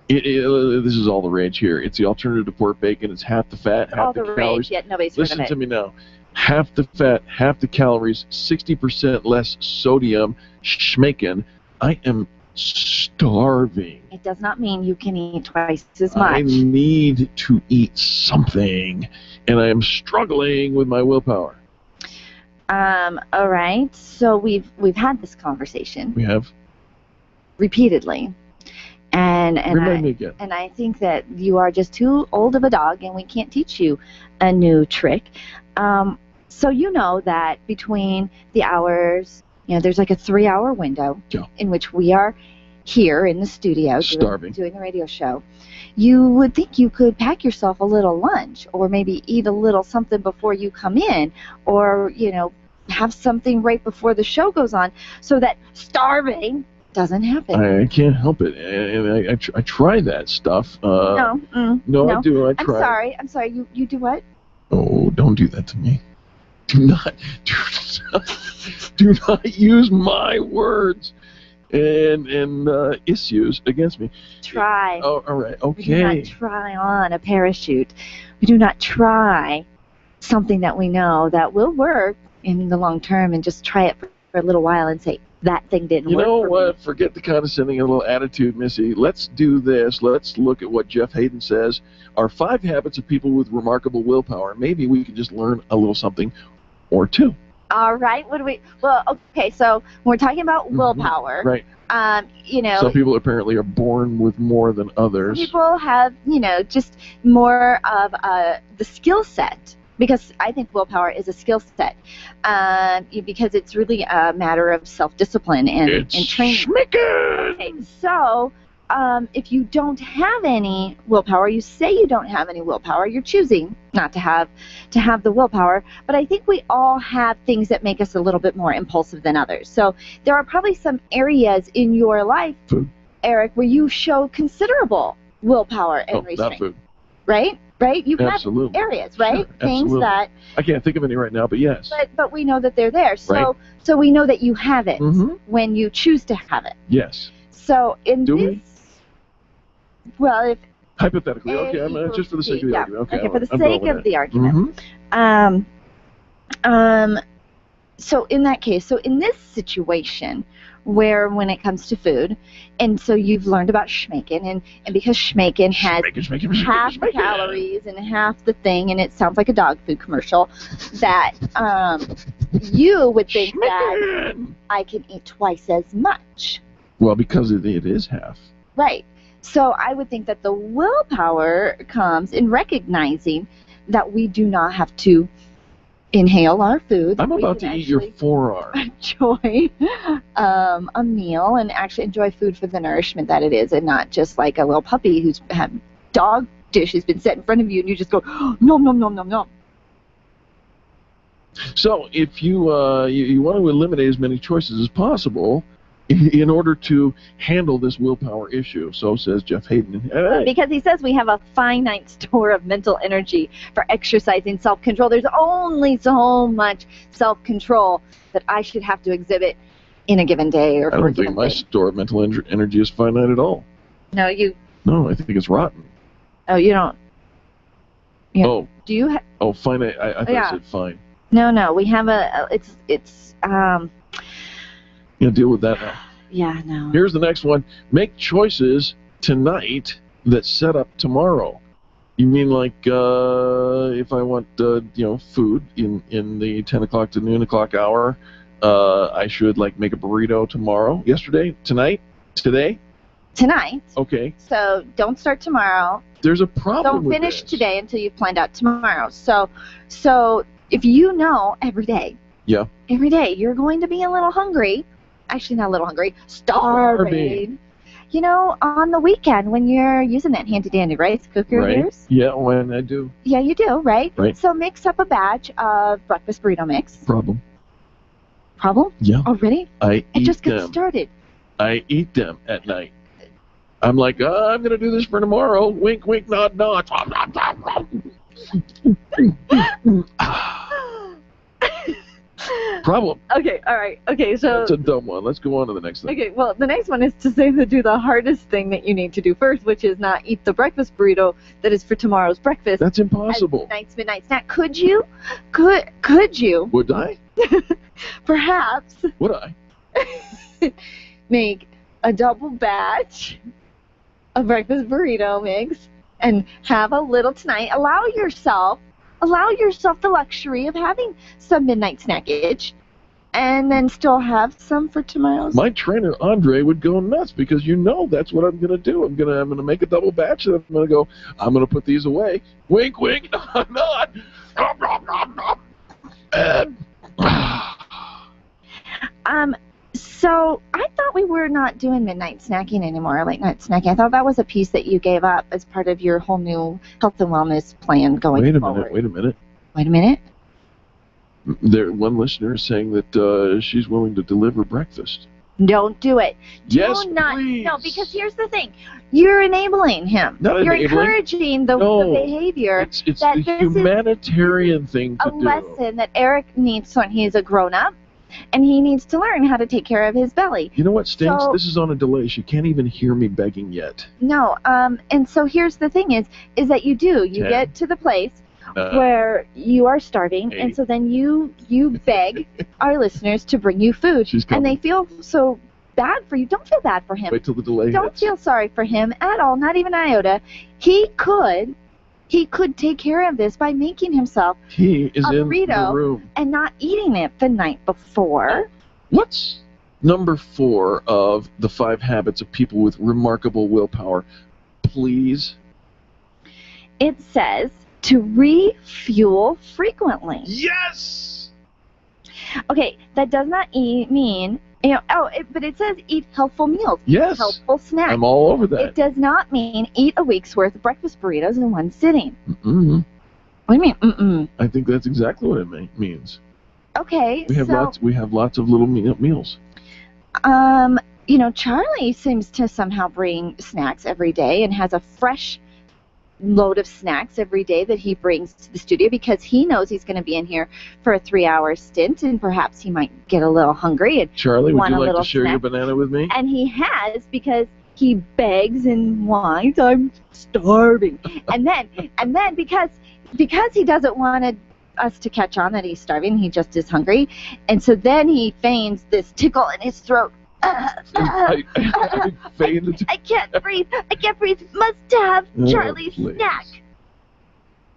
This is all the rage here. It's the alternative to pork bacon. It's half the fat, half the calories. Yet nobody's heard of Listen it. to me now. Half the fat, half the calories, 60% less sodium. Schmaken. I am starving. It does not mean you can eat twice as much. I need to eat something, and I am struggling with my willpower. All right. So we've had this conversation. We have Repeatedly. And Remind me again. And I think that you are just too old of a dog, and we can't teach you a new trick. So you know that between the hours, there's like a 3-hour window in which we are here in the studio doing the radio show. You would think you could pack yourself a little lunch, or maybe eat a little something before you come in, or have something right before the show goes on, so that starving doesn't happen. I can't help it, and I try that stuff. No, I do. I try. I'm sorry. You do what? Oh, don't do that to me. Do not use my words and issues against me. Try. Oh, all right. Okay. We do not try on a parachute. We do not try something that we know that will work in the long term, and just try it for a little while and say, that thing didn't work. You know for what? me. Forget the condescending and little attitude, Missy. Let's do this. Let's look at what Jeff Hayden says are 5 habits of people with remarkable willpower. Maybe we can just learn a little something or two. All right. What do we? Well, okay. So when we're talking about willpower, right? Some people apparently are born with more than others. People have, just more of the skill set. Because I think willpower is a skill set, because it's really a matter of self-discipline and training. Okay, so if you don't have any willpower, you say you don't have any willpower, you're choosing not to have the willpower, but I think we all have things that make us a little bit more impulsive than others. So there are probably some areas in your life, Eric, where you show considerable willpower and restraint. Not food. Right? You have Absolutely. areas, right? Sure, Things absolutely. that. I can't think of any right now, but yes. But we know that they're there. So Right. so we know that you have it when you choose to have it. Yes. So in Do this, we? well, if Hypothetically, A okay. equals Just for the sake of the yeah. argument. Okay. For the I'm going sake with of that. the argument. So in that case, so in this situation, where when it comes to food, and so you've learned about schmaken, and because schmaken has half the calories and half the thing, and it sounds like a dog food commercial, that you would think that I can eat twice as much. Well, because it is half. Right. So I would think that the willpower comes in recognizing that we do not have to inhale our food. I'm about to eat your forearm. Enjoy a meal and actually enjoy food for the nourishment that it is, and not just like a little puppy who's had dog dish has been set in front of you and you just go nom nom nom nom nom. So if you you want to eliminate as many choices as possible in order to handle this willpower issue, so says Jeff Hayden. Hey. Because he says we have a finite store of mental energy for exercising self-control. There's only so much self-control that I should have to exhibit in a given day or I don't think my store of mental energy is finite at all. No, you. No, I think it's rotten. Oh, you don't. Oh. Do you? Oh, fine. I thought Yeah. I said fine. No, we have it's Yeah, deal with that now. yeah, no. Here's the next one. Make choices tonight that set up tomorrow. You mean like if I want food in the 10 o'clock to noon o'clock hour, I should like make a burrito tomorrow, tonight, today? Tonight. Okay. So don't start tomorrow. There's a problem Don't with finish this. today until you've planned out tomorrow. So if you know every day you're going to be a little hungry, actually not a little hungry, starving. You know, on the weekend when you're using that handy-dandy rice cooker of yours. Yeah, when I do. Yeah, you do, right? Right. So mix up a batch of breakfast burrito mix. Problem? Yeah. Oh, Already? I It eat just gets them. started. I eat them at night. I'm like, I'm going to do this for tomorrow. Wink, wink, nod, nod. Problem. Okay, all right. Okay, so... That's a dumb one. Let's go on to the next thing. Okay, well, the next one is to say to do the hardest thing that you need to do first, which is not eat the breakfast burrito that is for tomorrow's breakfast. That's impossible. As tonight's midnight snack. Could you? Could you? Would I? Perhaps Would I? make a double batch of breakfast burrito mix and have a little tonight. Allow yourself the luxury of having some midnight snackage and then still have some for tomorrow's. My trainer Andre would go nuts because that's what I'm gonna do. I'm gonna make a double batch and I'm gonna put these away. Wink, wink, nod, nod. Nom, nom, nom, nom. So I thought we were not doing midnight snacking anymore, late night snacking. I thought that was a piece that you gave up as part of your whole new health and wellness plan going forward. Wait a minute. One listener is saying that she's willing to deliver breakfast. Don't do it. Yes, please. No, because here's the thing. You're enabling him. Not You're enabling. encouraging the behavior. It's that the this humanitarian thing is to a do. lesson that Eric needs when he's a grown-up, and he needs to learn how to take care of his belly. You know what stinks? So- This is on a delay. She can't even hear me begging yet. No, and so here's the thing is that you Ten. get to the place where you are starving, and so then you beg our listeners to bring you food, and they feel so bad for you. Don't feel bad for him. Wait till the delay Don't hits. feel sorry for him at all, not even iota. He could take care of this by making himself He is a in burrito the room. and not eating it the night before. What's number 4 of the 5 habits of people with remarkable willpower? Please. It says to refuel frequently. Yes! Okay, that does not mean, but it says eat healthful meals. Yes. Healthful snacks. I'm all over that. It does not mean eat a week's worth of breakfast burritos in one sitting. Mm-mm. What do you mean, mm-mm? I think that's exactly what it means. Okay, We have lots of little meals. Charlie seems to somehow bring snacks every day and has a fresh load of snacks every day that he brings to the studio because he knows he's going to be in here for a 3-hour stint and perhaps he might get a little hungry and Charlie, would want you a like little to share your snack. banana with me? And he has because he begs and whines, I'm starving. and then because he doesn't want us to catch on that he's starving, he just is hungry. And so then he feigns this tickle in his throat. I feigned. I can't breathe. Must have Charlie's please. snack.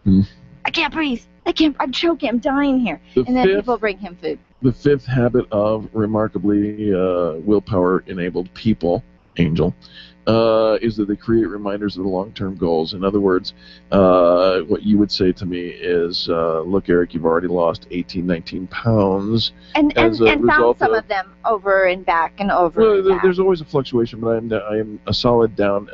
Hmm. I can't breathe. I'm choking. I'm dying here. The And then fifth- people bring him food. The 5th habit of remarkably willpower-enabled people, Angel, is that they create reminders of the long-term goals. In other words, what you would say to me is, look, Eric, you've already lost 18, 19 pounds. And as a found result some of them over and back and over Well, and back. there's always a fluctuation, but I am a solid down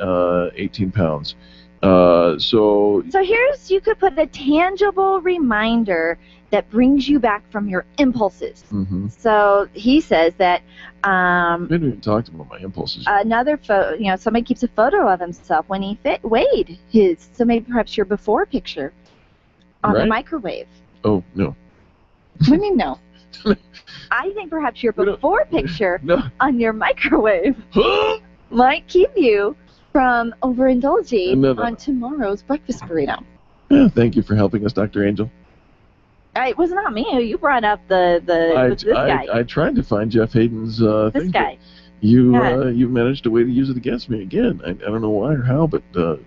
18 pounds. So you could put a tangible reminder that brings you back from your impulses. Mhm. So he says that I didn't even talk to him about my impulses. another photo, somebody keeps a photo of himself when he weighed his. So maybe perhaps your before picture on the Right. microwave. Oh, no. What do you mean no? I think perhaps your before picture on your microwave might keep you from overindulging No. on tomorrow's breakfast burrito. Yeah, thank you for helping us, Dr. Angel. It was not me. You brought up this guy. I tried to find Jeff Hayden's This thing. guy. You managed a way to use it against me again. I don't know why or how, but Well,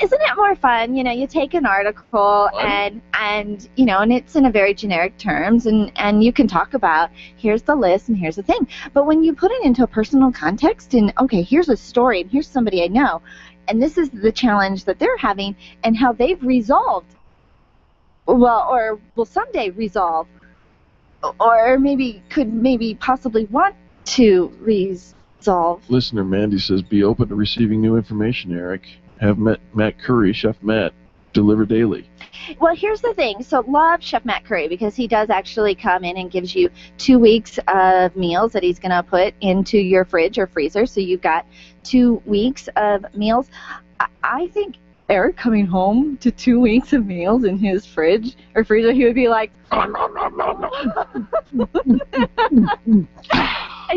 isn't it more fun? You take an article and it's in a very generic terms, and you can talk about here's the list and here's the thing. But when you put it into a personal context and okay, here's a story and here's somebody I know, and this is the challenge that they're having and how they've resolved. Well, or will someday resolve, or could possibly want to resolve. Listener Mandy says, be open to receiving new information, Eric. Have Matt Curry, Chef Matt, deliver daily. Well, here's the thing. So love Chef Matt Curry because he does actually come in and gives you 2 weeks of meals that he's going to put into your fridge or freezer. So you've got 2 weeks of meals. I think Eric coming home to 2 weeks of meals in his fridge or freezer, he would be like, I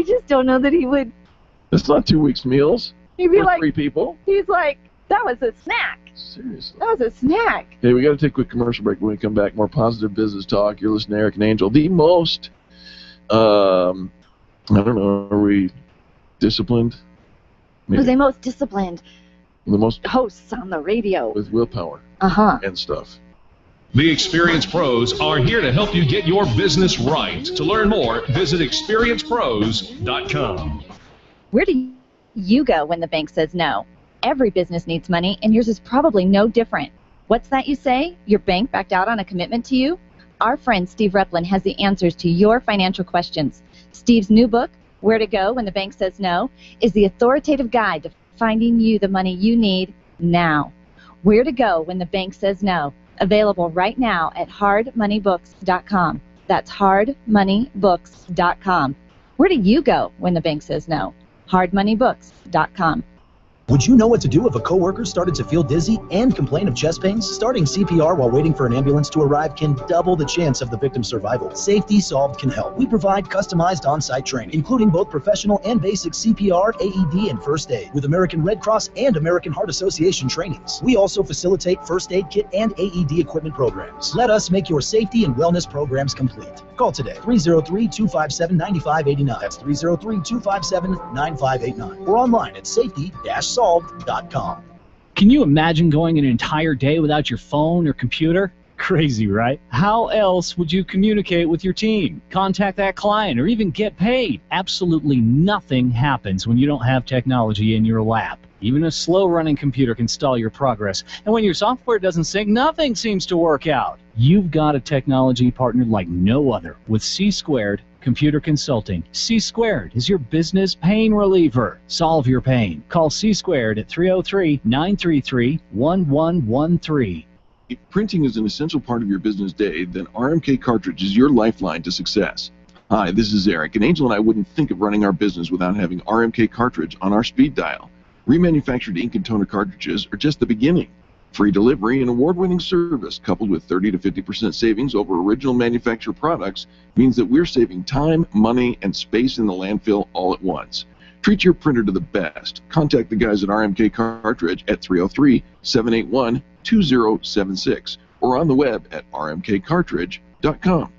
just don't know that he would. It's not 2 weeks meals. He'd be for like, 3 people. He's like, that was a snack. Seriously. That was a snack. Hey, we got to take a quick commercial break. When we come back, more positive business talk. You're listening to Eric and Angel. The most, I don't know, are we disciplined? Maybe. Who's the most disciplined? The most hosts on the radio. With willpower. And stuff. The Experience Pros are here to help you get your business right. To learn more, visit experiencepros.com. Where do you go when the bank says no? Every business needs money, and yours is probably no different. What's that you say? Your bank backed out on a commitment to you? Our friend Steve Replin has the answers to your financial questions. Steve's new book, Where to Go When the Bank Says No, is the authoritative guide to finding you the money you need now. Where to Go When the Bank Says No. Available right now at hardmoneybooks.com. That's hardmoneybooks.com. Where do you go when the bank says no? hardmoneybooks.com. Would you know what to do if a coworker started to feel dizzy and complain of chest pains? Starting CPR while waiting for an ambulance to arrive can double the chance of the victim's survival. Safety Solved can help. We provide customized on-site training, including both professional and basic CPR, AED, and first aid, with American Red Cross and American Heart Association trainings. We also facilitate first aid kit and AED equipment programs. Let us make your safety and wellness programs complete. Call today, 303-257-9589. That's 303-257-9589. Or online at safety-solved.com. Can you imagine going an entire day without your phone or computer? Crazy, right? How else would you communicate with your team, contact that client, or even get paid? Absolutely nothing happens when you don't have technology in your lap. Even a slow-running computer can stall your progress. And when your software doesn't sync, nothing seems to work out. You've got a technology partner like no other with C-Squared Computer Consulting. C-Squared is your business pain reliever. Solve your pain. Call C-Squared at 303-933-1113. If printing is an essential part of your business day, then RMK Cartridge is your lifeline to success. Hi, this is Eric, and Angel and I wouldn't think of running our business without having RMK Cartridge on our speed dial. Remanufactured ink and toner cartridges are just the beginning. Free delivery and award-winning service coupled with 30 to 50% savings over original manufacturer products means that we're saving time, money, and space in the landfill all at once. Treat your printer to the best. Contact the guys at RMK Cartridge at 303-781-2076 or on the web at rmkcartridge.com.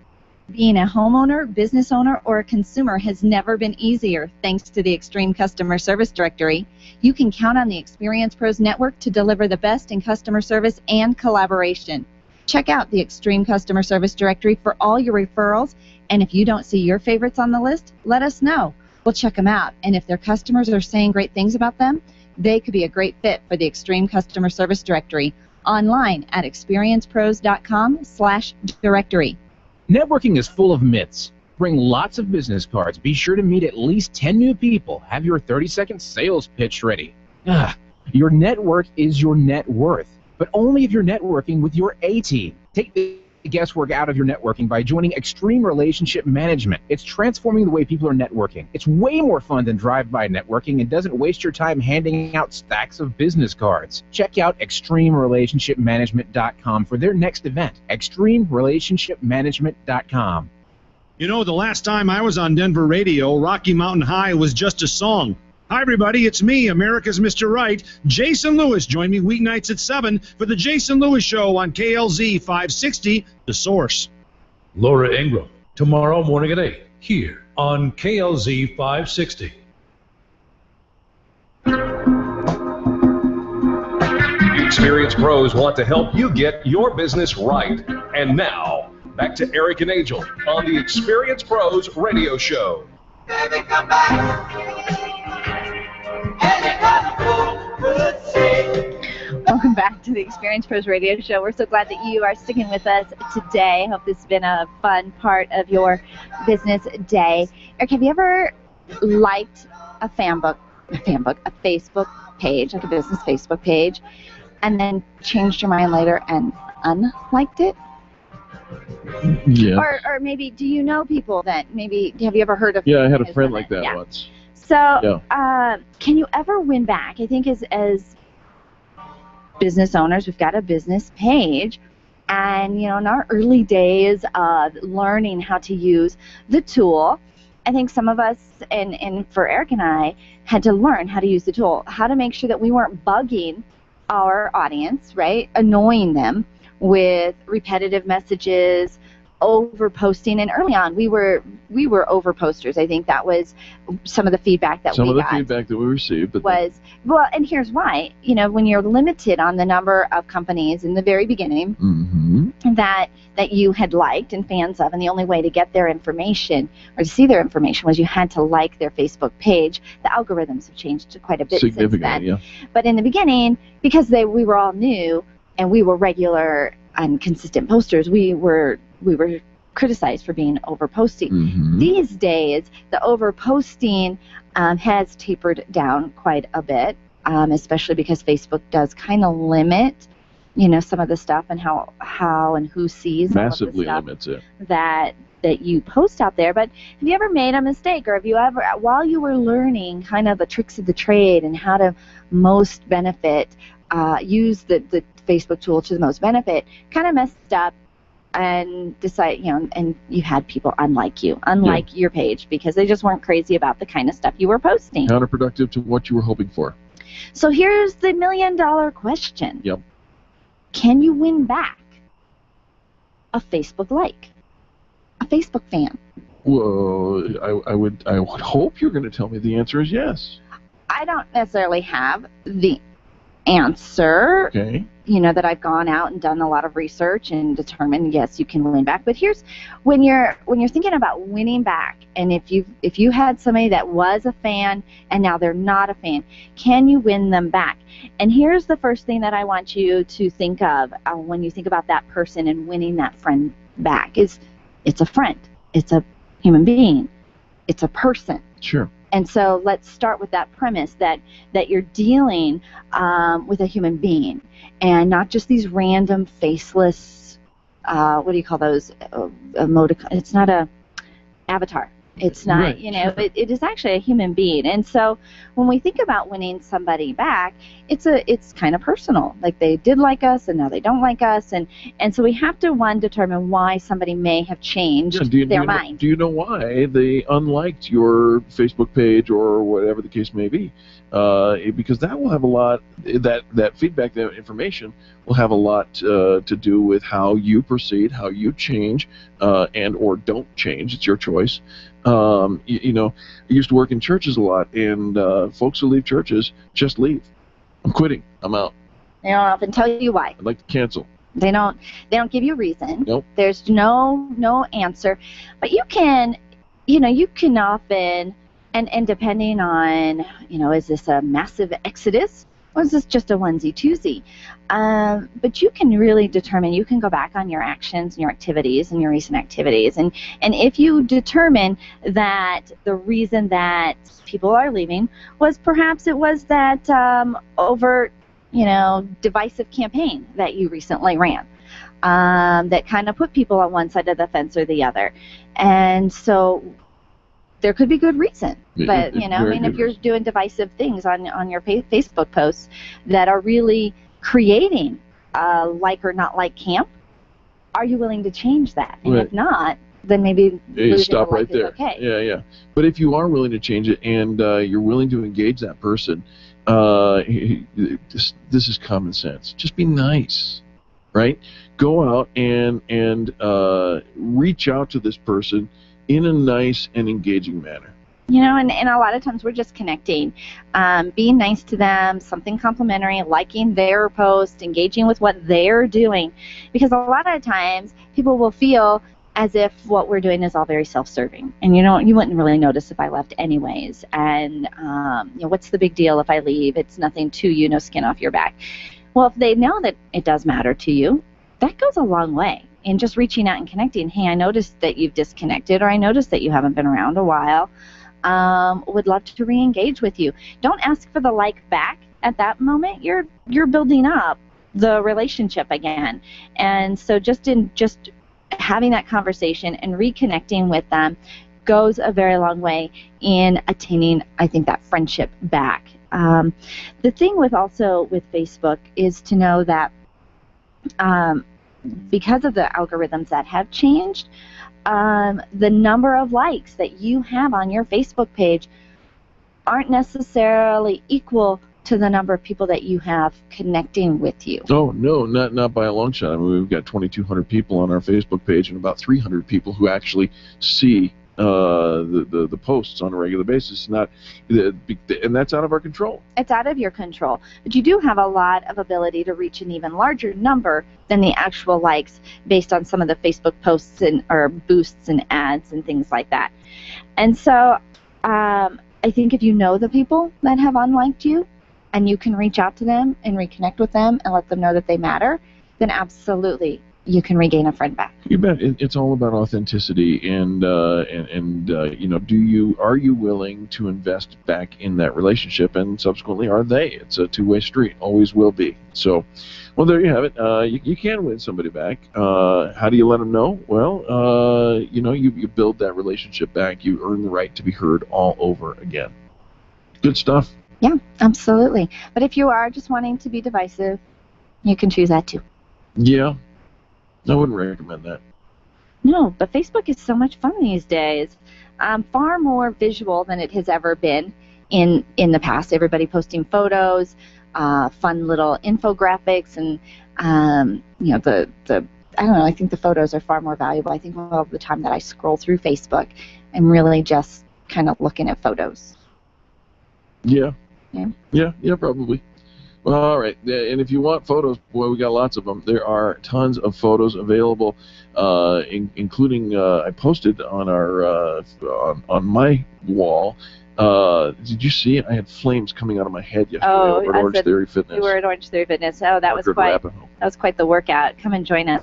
Being a homeowner, business owner, or a consumer has never been easier thanks to the Extreme Customer Service Directory. You can count on the Experience Pros Network to deliver the best in customer service and collaboration. Check out the Extreme Customer Service Directory for all your referrals, and if you don't see your favorites on the list, let us know. We'll check them out, and if their customers are saying great things about them, they could be a great fit for the Extreme Customer Service Directory. Online at experiencepros.com/directory. Networking is full of myths. Bring lots of business cards. Be sure to meet at least 10 new people. Have your 30-second sales pitch ready. Your network is your net worth, but only if you're networking with your A-team. Take the guesswork out of your networking by joining Extreme Relationship Management. It's transforming the way people are networking. It's way more fun than drive-by networking and doesn't waste your time handing out stacks of business cards. Check out ExtremeRelationshipManagement.com for their next event. ExtremeRelationshipManagement.com. You know, the last time I was on Denver radio, Rocky Mountain High was just a song. Hi, everybody. It's me, America's Mr. Right, Jason Lewis. Join me weeknights at 7 for the Jason Lewis Show on KLZ 560, The Source. Laura Ingram, tomorrow morning at 8, here on KLZ 560. Experienced pros want to help you get your business right. And now, back to Eric and Angel on the Experienced Pros Radio Show. Baby, come back. Welcome back to the Experience Pros Radio Show. We're so glad that you are sticking with us today. Hope this has been a fun part of your business day. Eric, have you ever liked a Facebook page, like a business Facebook page, and then changed your mind later and unliked it? Yeah. Or maybe, do you know people that maybe, have you ever heard of? Yeah, I had a friend like that once. So, can you ever win back? I think as business owners, we've got a business page, and in our early days of learning how to use the tool, I think some of us, and for Eric and I, had to learn how to use the tool, how to make sure that we weren't bugging our audience, right? Annoying them with repetitive messages, over posting. And early on, we were over posters. I think that was some of the feedback that we got. Some of the feedback that we received was, well, and here's why. When you're limited on the number of companies in the very beginning that you had liked and fans of, and the only way to get their information or to see their information was you had to like their Facebook page. The algorithms have changed quite a bit since then. Yeah. But in the beginning, because we were all new and we were regular and consistent posters, we were criticized for being over-posting. These days, the over-posting has tapered down quite a bit, especially because Facebook does kind of limit, some of the stuff and how and who sees massively all of the limits stuff it. that you post out there. But have you ever made a mistake, or have you ever, while you were learning kind of the tricks of the trade and how to most benefit, use the Facebook tool to the most benefit, kind of messed up and decide, and you had people unlike your page because they just weren't crazy about the kind of stuff you were posting. Counterproductive to what you were hoping for. So here's the $1 million question. Yep. Can you win back a Facebook like, a Facebook fan? Well, I would hope you're going to tell me the answer is yes. I don't necessarily have the answer. Okay. That I've gone out and done a lot of research and determined, yes, you can win back. But here's when you're thinking about winning back, and if you had somebody that was a fan and now they're not a fan, can you win them back? And here's the first thing that I want you to think of when you think about that person and winning that friend back is it's a friend, it's a human being, it's a person. Sure. And so let's start with that premise that you're dealing with a human being and not just these random faceless, what do you call those, emoticons? It's not a avatar. It's not, right. It is actually a human being. And so when we think about winning somebody back, it's kind of personal. Like they did like us and now they don't like us. And so we have to, determine why somebody may have changed their mind. Do you know why they unliked your Facebook page or whatever the case may be? Because that will have a lot, that feedback, that information will have a lot to do with how you proceed, how you change, and or don't change. It's your choice. I used to work in churches a lot, and folks who leave churches just leave. I'm quitting. I'm out. They don't often tell you why. I'd like to cancel. They don't give you a reason. Nope. There's no answer. But you can often, and depending on, is this a massive exodus or is this just a onesie-twosie? But you can really determine, you can go back on your actions and your activities and your recent activities. And if you determine that the reason that people are leaving was perhaps it was that overt, divisive campaign that you recently ran that kind of put people on one side of the fence or the other. And so there could be good reason. But, if you're doing divisive things on your Facebook posts that are really creating like or not like camp, are you willing to change that? And right. If not, then maybe You stop the right life is there. okay. Yeah. But if you are willing to change it and you're willing to engage that person, this is common sense. Just be nice, right? Go out and reach out to this person in a nice and engaging manner. You know, and a lot of times we're just connecting, being nice to them, something complimentary, liking their post, engaging with what they're doing. Because a lot of times people will feel as if what we're doing is all very self-serving. And you wouldn't really notice if I left anyways. And, what's the big deal if I leave? It's nothing to you, no skin off your back. Well, if they know that it does matter to you, that goes a long way. And just reaching out and connecting, hey, I noticed that you've disconnected, or I noticed that you haven't been around a while. Would love to re-engage with you. Don't ask for the like back at that moment. You're building up the relationship again. And so just having that conversation and reconnecting with them goes a very long way in attaining, I think, that friendship back. The thing with Facebook is to know that because of the algorithms that have changed, the number of likes that you have on your Facebook page aren't necessarily equal to the number of people that you have connecting with you. Oh, no, not by a long shot. I mean, we've got 2,200 people on our Facebook page and about 300 people who actually see the posts on a regular basis. And that's out of our control. It's out of your control. But you do have a lot of ability to reach an even larger number than the actual likes based on some of the Facebook posts or boosts and ads and things like that. And so I think if you know the people that have unliked you and you can reach out to them and reconnect with them and let them know that they matter, then absolutely you can regain a friend back. You bet. It's all about authenticity, and are you willing to invest back in that relationship, and subsequently, are they? It's a two-way street, always will be. So, well, there you have it. You can win somebody back. How do you let them know? Well, you build that relationship back. You earn the right to be heard all over again. Good stuff. Yeah, absolutely. But if you are just wanting to be divisive, you can choose that too. Yeah. I wouldn't recommend that. No, but Facebook is so much fun these days. Far more visual than it has ever been in the past. Everybody posting photos, fun little infographics, and I don't know. I think the photos are far more valuable. I think all the time that I scroll through Facebook, I'm really just kind of looking at photos. Yeah, probably. Well, all right, and if you want photos, boy, we got lots of them. There are tons of photos available, including I posted on our on my wall. Did you see it? I had flames coming out of my head yesterday over at Orange Theory Fitness. You were at Orange Theory Fitness. Oh, that was quite the workout. Come and join us.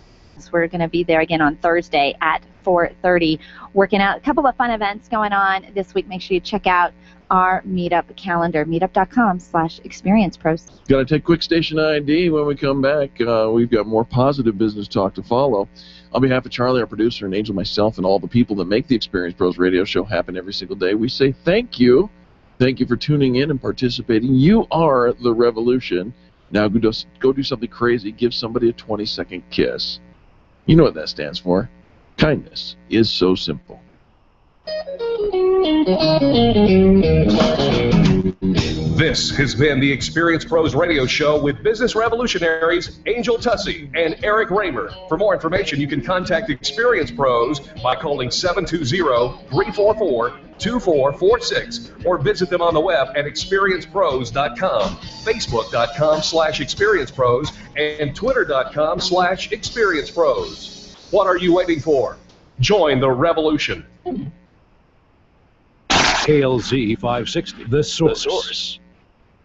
We're going to be there again on Thursday at 4:30, working out. A couple of fun events going on this week. Make sure you check out our meetup calendar, meetup.com/experiencepros. Got to take quick station ID when we come back. We've got more positive business talk to follow. On behalf of Charlie, our producer, and Angel, myself, and all the people that make the Experience Pros radio show happen every single day, we say thank you. Thank you for tuning in and participating. You are the revolution. Now go do something crazy. Give somebody a 20-second kiss. You know what that stands for. Kindness is so simple. This has been the Experience Pros radio show with business revolutionaries Angel Tuccy and Eric Reamer. For more information, you can contact Experience Pros by calling 720-344-2446 or visit them on the web at experiencepros.com, facebook.com/experiencepros, and twitter.com/experiencepros. What are you waiting for? Join the revolution. KLZ 560, The Source.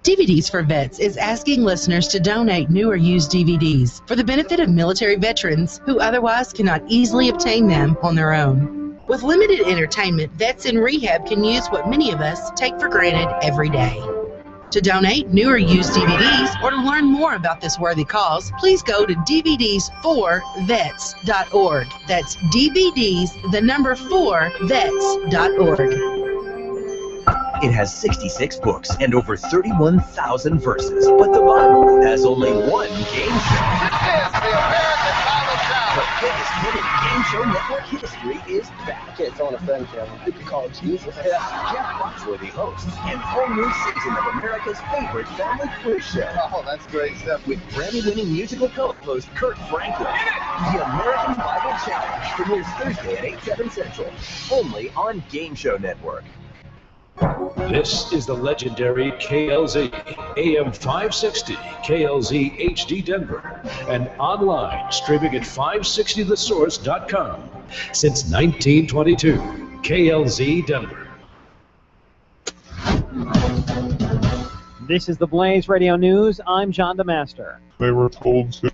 DVDs for Vets is asking listeners to donate new or used DVDs for the benefit of military veterans who otherwise cannot easily obtain them on their own. With limited entertainment, vets in rehab can use what many of us take for granted every day. To donate new or used DVDs or to learn more about this worthy cause, please go to DVDs4vets.org. That's DVDs4vets.org. It has 66 books and over 31,000 verses, but the Bible has only one game show. This is the American Bible Challenge. biggest hit in Game Show Network history is back. Okay, it's on a friend camera. You can call it Jesus. Jeff Foxworthy hosts and whole new season of America's favorite family quiz show. Oh, that's great stuff. With Grammy-winning musical co-host Kurt Franklin. The American Bible Challenge premieres Thursday at 8/7 Central. Only on Game Show Network. This is the legendary KLZ, AM 560, KLZ HD Denver, and online streaming at 560thesource.com. Since 1922, KLZ Denver. This is the Blaze Radio News. I'm John DeMaster. They were told to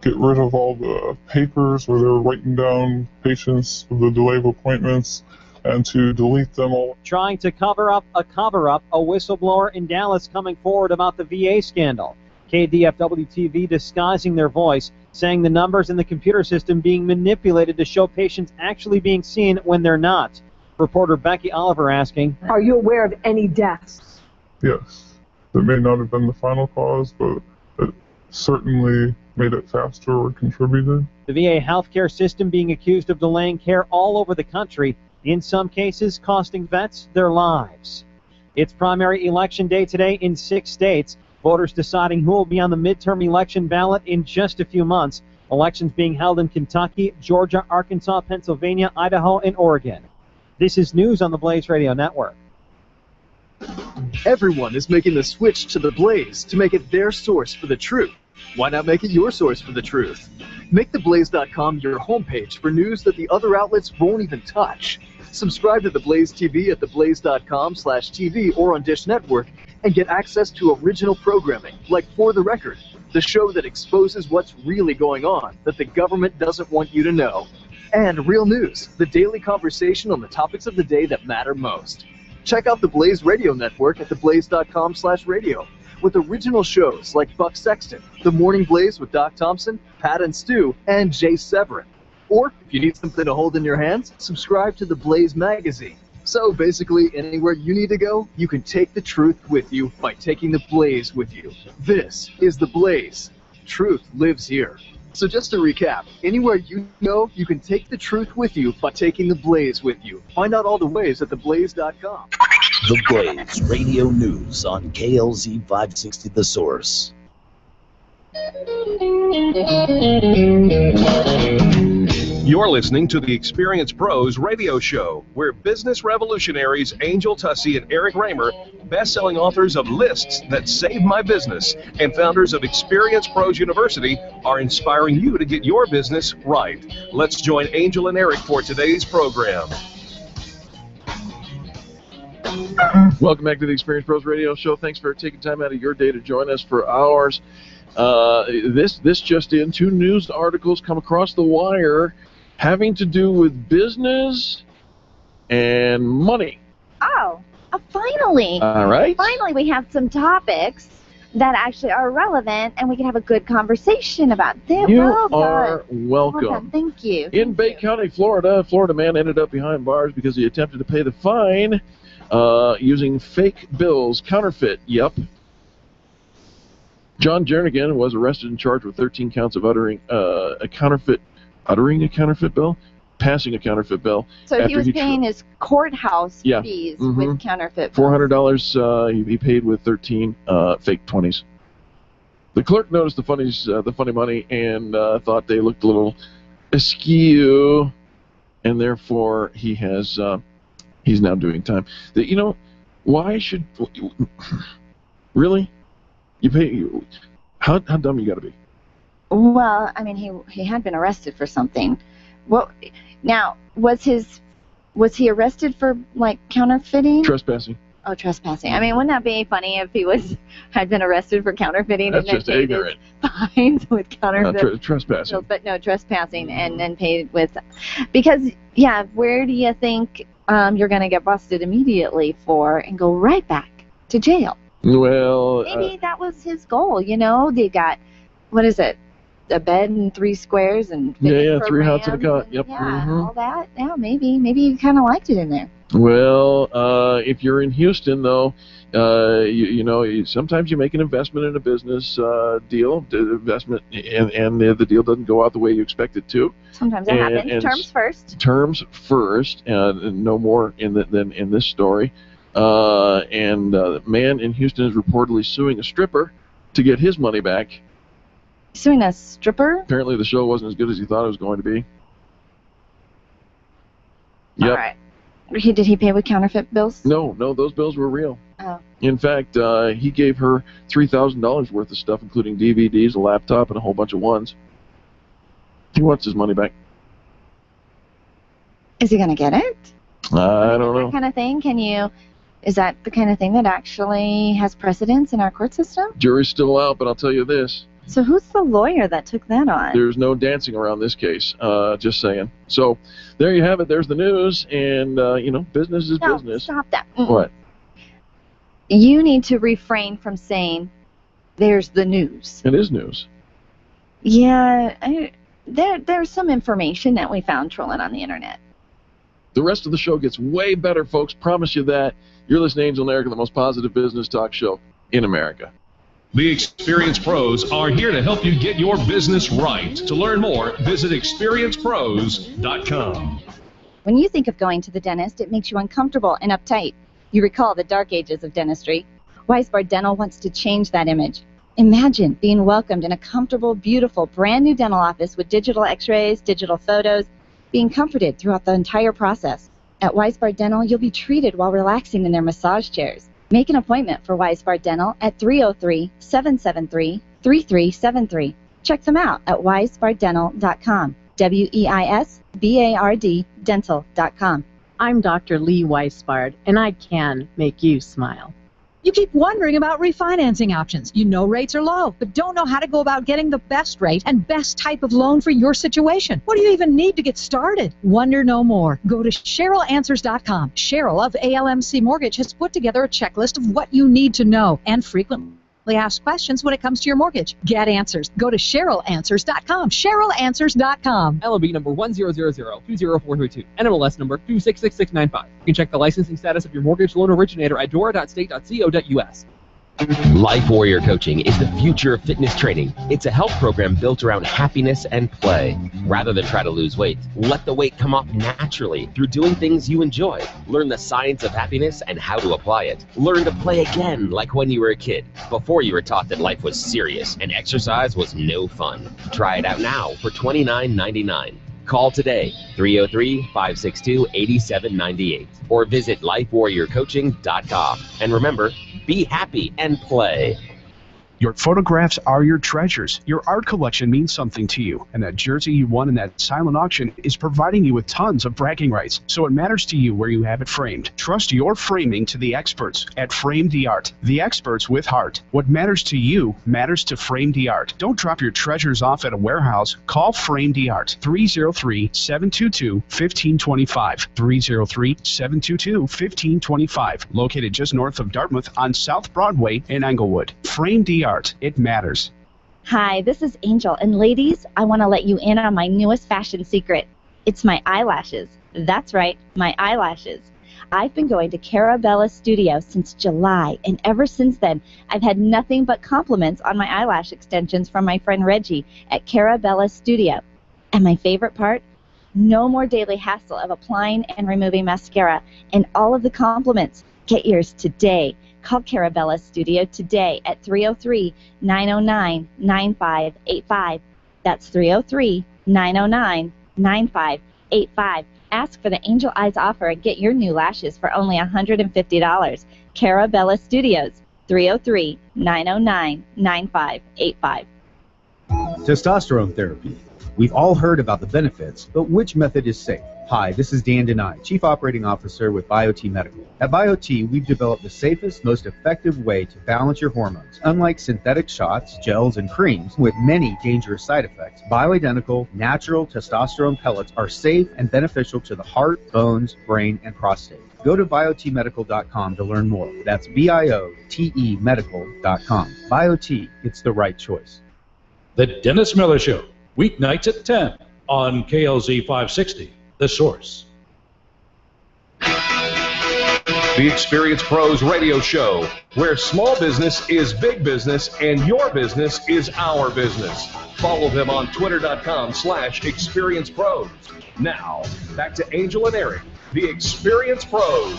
get rid of all the papers where they were writing down patients with the delay of appointments and to delete them all. Trying to cover up, a whistleblower in Dallas coming forward about the VA scandal. KDFW-TV disguising their voice, saying the numbers in the computer system being manipulated to show patients actually being seen when they're not. Reporter Becky Oliver asking, are you aware of any deaths? Yes. It may not have been the final cause, but it certainly made it faster or contributed. The VA healthcare system being accused of delaying care all over the country, in some cases costing vets their lives. It's primary election day today in 6 states. Voters deciding who will be on the midterm election ballot in just a few months. Elections being held in Kentucky, Georgia, Arkansas, Pennsylvania, Idaho, and Oregon. This is news on the Blaze Radio Network. Everyone is making the switch to the Blaze to make it their source for the truth. Why not make it your source for the truth? Make theblaze.com your homepage for news that the other outlets won't even touch. Subscribe to the Blaze TV at theblaze.com/TV or on Dish Network and get access to original programming like For the Record, the show that exposes what's really going on that the government doesn't want you to know. And Real News, the daily conversation on the topics of the day that matter most. Check out the Blaze Radio Network at theblaze.com/radio with original shows like Buck Sexton, The Morning Blaze with Doc Thompson, Pat and Stu, and Jay Severin. Or, if you need something to hold in your hands, subscribe to the Blaze magazine. So basically, anywhere you need to go, you can take the truth with you by taking the Blaze with you. This is the Blaze. Truth lives here. So just to recap, anywhere you go, you can take the truth with you by taking the Blaze with you. Find out all the ways at theblaze.com. The Blaze Radio News on KLZ 560 The Source. You're listening to the Experience Pros radio show, where business revolutionaries Angel Tuccy and Eric Reamer, best-selling authors of Lists That Saved My Business, and founders of Experience Pros University, are inspiring you to get your business right. Let's join Angel and Eric for today's program. Welcome back to the Experience Pros radio show. Thanks for taking time out of your day to join us for ours. This just in, 2 news articles come across the wire having to do with business and money. Oh, finally. All right. Finally, we have some topics that actually are relevant, and we can have a good conversation about them. You Well are done. welcome. Well done. Thank you. In Bay County, Florida, a Florida man ended up behind bars because he attempted to pay the fine using fake bills, counterfeit. Yep. John Jernigan was arrested and charged with 13 counts of uttering a counterfeit bill, passing a counterfeit bill. So he was paying his courthouse fees with counterfeit bills. $400 he paid with 13 fake 20s. The clerk noticed the funny money and thought they looked a little askew, and therefore he's now doing time. Why should really? You pay? How dumb you got to be? Well, I mean, he had been arrested for something. Well, now was he arrested for like counterfeting? Trespassing. Oh, trespassing. I mean, wouldn't that be funny if he had been arrested for counterfeiting? That's and just then paid ignorant. his fines with counterfeit. Trespassing. But no, trespassing and then paid with, because where do you think you're going to get busted immediately for and go right back to jail? Well, Maybe that was his goal. They got, what is it? a bed and 3 squares and Yeah, 3 hots and a cot. Yep. Yeah, all that. Yeah, maybe you kind of liked it in there. Well, if you're in Houston, though, sometimes you make an investment in a business deal, investment, and the deal doesn't go out the way you expect it to. Sometimes it happens. Terms first. Terms first, and no more than in this story. And a man in Houston is reportedly suing a stripper to get his money back. Suing a stripper? Apparently the show wasn't as good as he thought it was going to be. Yep. All right. Did he pay with counterfeit bills? No, those bills were real. Oh. In fact, he gave her $3,000 worth of stuff, including DVDs, a laptop, and a whole bunch of ones. He wants his money back. Is he going to get it? I don't know. That kind of thing? Is that the kind of thing that actually has precedence in our court system? Jury's still out, but I'll tell you this. So who's the lawyer that took that on? There's no dancing around this case, just saying. So there you have it. There's the news, and, business is business. Stop that. What? You need to refrain from saying, there's the news. It is news. Yeah, there's some information that we found trolling on the internet. The rest of the show gets way better, folks. Promise you that. You're listening to Angel and Erica, the most positive business talk show in America. The experienced pros are here to help you get your business right. To learn more, visit experiencepros.com. When you think of going to the dentist, it makes you uncomfortable and uptight. You recall the dark ages of dentistry. Weisbard Dental wants to change that image. Imagine being welcomed in a comfortable, beautiful, brand new dental office with digital x-rays, digital photos, being comforted throughout the entire process. At Weisbard Dental, you'll be treated while relaxing in their massage chairs. Make an appointment for Weisbard Dental at 303-773-3373. Check them out at weisbarddental.com. WEISBARD dental.com. I'm Dr. Lee Weisbard, and I can make you smile. You keep wondering about refinancing options. You know rates are low, but don't know how to go about getting the best rate and best type of loan for your situation. What do you even need to get started? Wonder no more. Go to CherylAnswers.com. Cheryl of ALMC Mortgage has put together a checklist of what you need to know and frequently asked questions when it comes to your mortgage. Get answers. Go to CherylAnswers.com. CherylAnswers.com. LOB number 100020432. NMLS number 266695. You can check the licensing status of your mortgage loan originator at dora.state.co.us. Life Warrior Coaching is the future of fitness training. It's a health program built around happiness and play. Rather than try to lose weight, let the weight come off naturally through doing things you enjoy. Learn the science of happiness and how to apply it. Learn to play again like when you were a kid, before you were taught that life was serious and exercise was no fun. Try it out now for $29.99. Call today, 303-562-8798, or visit lifewarriorcoaching.com. And remember, be happy and play. Your photographs are your treasures. Your art collection means something to you, and that jersey you won in that silent auction is providing you with tons of bragging rights, so it matters to you where you have it framed. Trust your framing to the experts at Frame the Art, the experts with heart. What matters to you matters to Frame the Art. Don't drop your treasures off at a warehouse. Call Frame the Art, 303-722-1525, 303-722-1525, located just north of Dartmouth on South Broadway in Englewood. Frame the Art. It matters. Hi, this is Angel, and ladies, I want to let you in on my newest fashion secret. It's my eyelashes. That's right, my eyelashes. I've been going to Cara Studio since July, and ever since then, I've had nothing but compliments on my eyelash extensions from my friend Reggie at Cara Studio. And my favorite part? No more daily hassle of applying and removing mascara, and all of the compliments. Get yours today. Call Cara Studio today at 303-909-9585. That's 303-909-9585. Ask for the Angel Eyes offer and get your new lashes for only $150. Cara Studios, 303-909-9585. Testosterone therapy. We've all heard about the benefits, but which method is safe? Hi, this is Dan Denai, Chief Operating Officer with BioT Medical. At BioT, we've developed the safest, most effective way to balance your hormones. Unlike synthetic shots, gels, and creams with many dangerous side effects, bioidentical, natural testosterone pellets are safe and beneficial to the heart, bones, brain, and prostate. Go to biotmedical.com to learn more. That's BIOTE medical.com. BioT, it's the right choice. The Dennis Miller Show, weeknights at 10 on KLZ 560, The Source. The Experience Pros Radio Show, where small business is big business and your business is our business. Follow them on twitter.com/experiencepros. Now, back to Angel and Eric, the Experience Pros.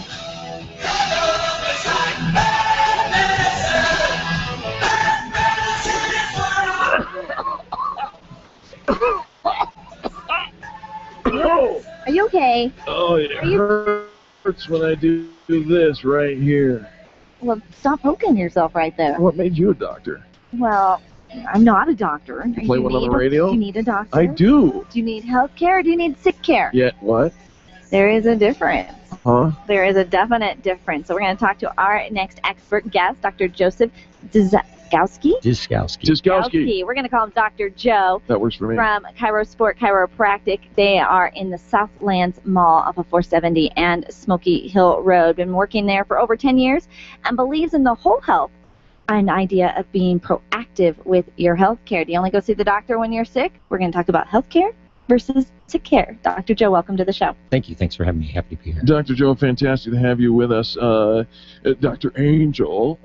Are you okay? Oh, it hurts when I do this right here. Well, stop poking yourself right there. What made you a doctor? Well, I'm not a doctor. Play one on the radio? Do you need a doctor? I do. Do you need health care or do you need sick care? Yeah, what? There is a difference. Huh? There is a definite difference. So we're going to talk to our next expert guest, Dr. Joseph Dziezgowski. Dziezgowski. We're going to call him Dr. Joe. That works for me. From Chirosport Chiropractic. They are in the Southlands Mall off of 470 and Smoky Hill Road. Been working there for over 10 years and believes in the whole health, an idea of being proactive with your health care. Do you only go see the doctor when you're sick? We're going to talk about health care versus sick care. Dr. Joe, welcome to the show. Thank you. Thanks for having me. Happy to be here. Dr. Joe, fantastic to have you with us. Dr. Angel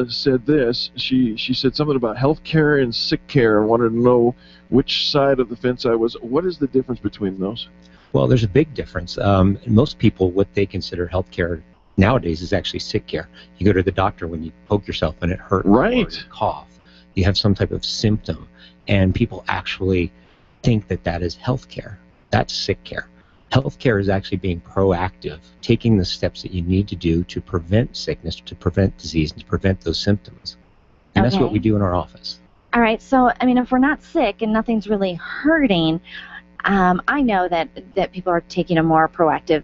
said this. She said something about health care and sick care. I wanted to know which side of the fence I was. What is the difference between those? Well, there's a big difference. Most people, what they consider health care nowadays is actually sick care. You go to the doctor when you poke yourself and it hurts, right, or you cough. You have some type of symptom, and people actually think that that is health care. That's sick care. Health care is actually being proactive, taking the steps that you need to do to prevent sickness, to prevent disease, and to prevent those symptoms. And that's what we do in our office. All right. So, I mean, if we're not sick and nothing's really hurting, I know that people are taking a more proactive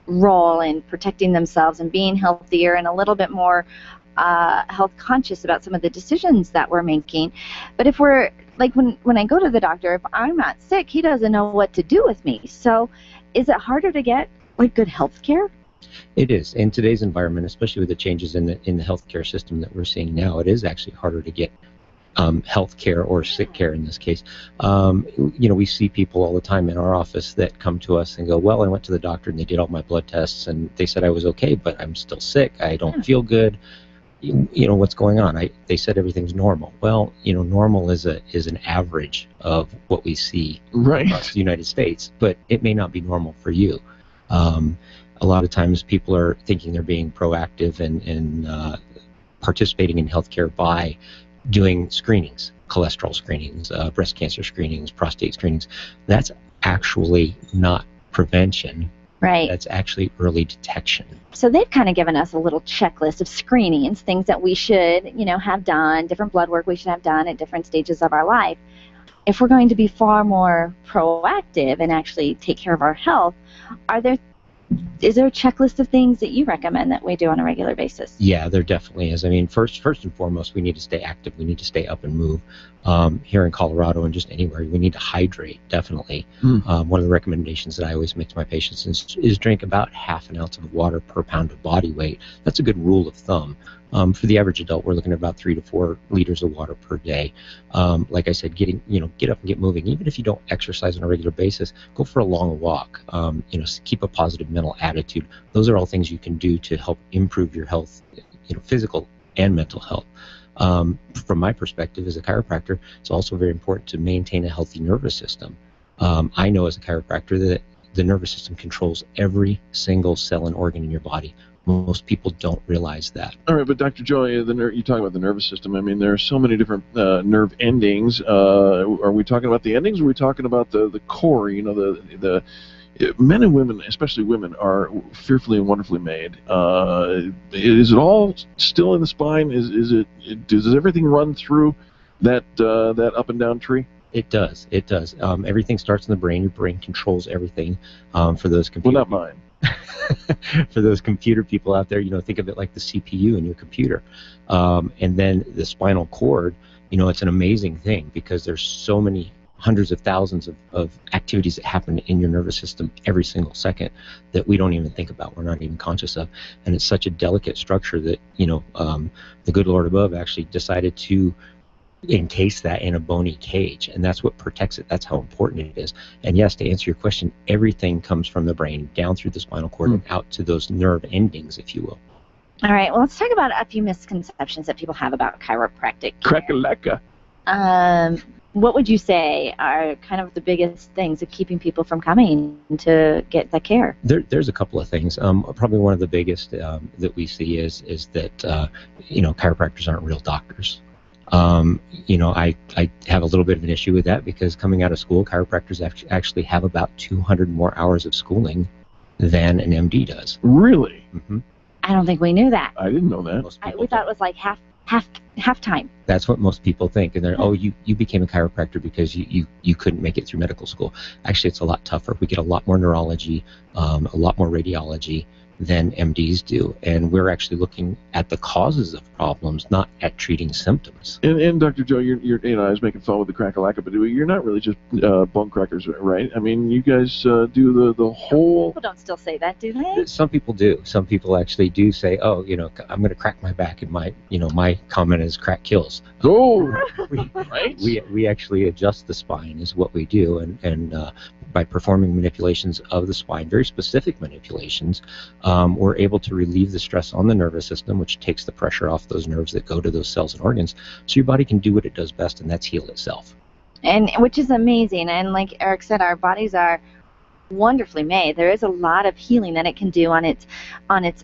role in protecting themselves and being healthier and a little bit more health conscious about some of the decisions that we're making. But if we're like when I go to the doctor, if I'm not sick, he doesn't know what to do with me. So is it harder to get like good health care? It is. In today's environment, especially with the changes in the healthcare system that we're seeing now, it is actually harder to get health care or sick care in this case. We see people all the time in our office that come to us and go, well, I went to the doctor and they did all my blood tests and they said I was okay, but I'm still sick. I don't feel good. What's going on? They said everything's normal. Well, normal is an average of what we see across the United States, but it may not be normal for you. A lot of times people are thinking they're being proactive and participating in healthcare by doing screenings, cholesterol screenings, breast cancer screenings, prostate screenings. That's actually not prevention. Right. That's actually early detection. So they've kind of given us a little checklist of screenings, things that we should, have done, different blood work we should have done at different stages of our life. If we're going to be far more proactive and actually take care of our health, is there a checklist of things that you recommend that we do on a regular basis? Yeah, there definitely is. I mean, first and foremost, we need to stay active. We need to stay up and move. Here in Colorado and just anywhere, we need to hydrate, definitely. One of the recommendations that I always make to my patients is drink about half an ounce of water per pound of body weight. That's a good rule of thumb. For the average adult, we're looking at about 3 to 4 liters of water per day. Like I said, get up and get moving. Even if you don't exercise on a regular basis, go for a long walk. Keep a positive mental attitude. Those are all things you can do to help improve your health, physical and mental health. From my perspective as a chiropractor, it's also very important to maintain a healthy nervous system. I know as a chiropractor that the nervous system controls every single cell and organ in your body. Most people don't realize that. All right, but Dr. Joy, you talk about the nervous system. I mean, there are so many different nerve endings. Are we talking about the endings, or are we talking about the core? The men and women, especially women, are fearfully and wonderfully made. Is it all still in the spine? Does everything run through that up and down tree? It does. It does. Everything starts in the brain. Your brain controls everything. For those computer. Well, not mine. For those computer people out there, think of it like the CPU in your computer. And then the spinal cord, it's an amazing thing because there's so many hundreds of thousands of activities that happen in your nervous system every single second that we don't even think about, we're not even conscious of. And it's such a delicate structure that, the good Lord above actually decided to encase that in a bony cage, and that's what protects it. That's how important it is. And yes, to answer your question, everything comes from the brain down through the spinal cord and out to those nerve endings, if you will. All right, well, let's talk about a few misconceptions that people have about chiropractic. Crack-a-lacka. What would you say are kind of the biggest things of keeping people from coming to get the care? There's a couple of things. Probably one of the biggest that we see is that chiropractors aren't real doctors. I have a little bit of an issue with that because coming out of school, chiropractors actually have about 200 more hours of schooling than an MD does. Really? Mm-hmm. I don't think we knew that. I didn't know that. We thought it was like half time. That's what most people think, and they're, you became a chiropractor because you couldn't make it through medical school. Actually, it's a lot tougher. We get a lot more neurology, a lot more radiology than MDs do, and we're actually looking at the causes of problems, not at treating symptoms. And Dr. Joe, I was making fun with the crack-a-lacka, but you're not really just bone crackers, right? I mean, you guys do the whole... People don't still say that, do they? Some people do. Some people actually do say, I'm going to crack my back, and my comment is crack kills. Oh, right? We actually adjust the spine is what we do, and by performing manipulations of the spine, very specific manipulations, we're able to relieve the stress on the nervous system, which takes the pressure off those nerves that go to those cells and organs, so your body can do what it does best, and that's heal itself. And which is amazing. And like Eric said, our bodies are wonderfully made. There is a lot of healing that it can do on its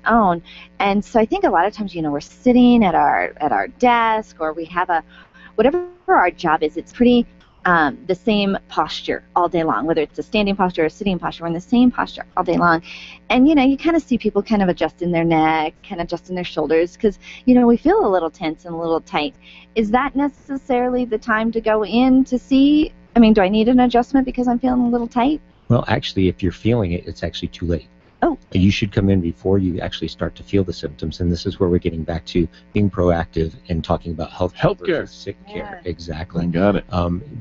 own. And so I think a lot of times, we're sitting at our desk, or we have whatever our job is, it's pretty the same posture all day long, whether it's a standing posture or a sitting posture. We're in the same posture all day long. And, you kind of see people kind of adjusting their neck, kind of adjusting their shoulders, because, we feel a little tense and a little tight. Is that necessarily the time to go in to see? I mean, do I need an adjustment because I'm feeling a little tight? Well, actually, if you're feeling it, it's actually too late. Oh. You should come in before you actually start to feel the symptoms, and this is where we're getting back to being proactive and talking about healthcare versus sick care. Exactly. I got it.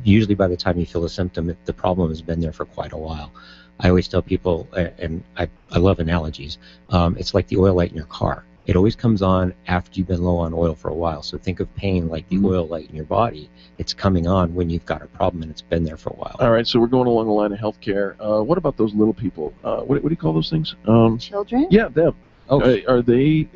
Usually by the time you feel a symptom, the problem has been there for quite a while. I always tell people, and I love analogies, it's like the oil light in your car. It always comes on after you've been low on oil for a while. So think of pain like the oil light in your body. It's coming on when you've got a problem and it's been there for a while. All right, so we're going along the line of healthcare. What about those little people? What do you call those things? Children? Yeah, them. Oh. Are they?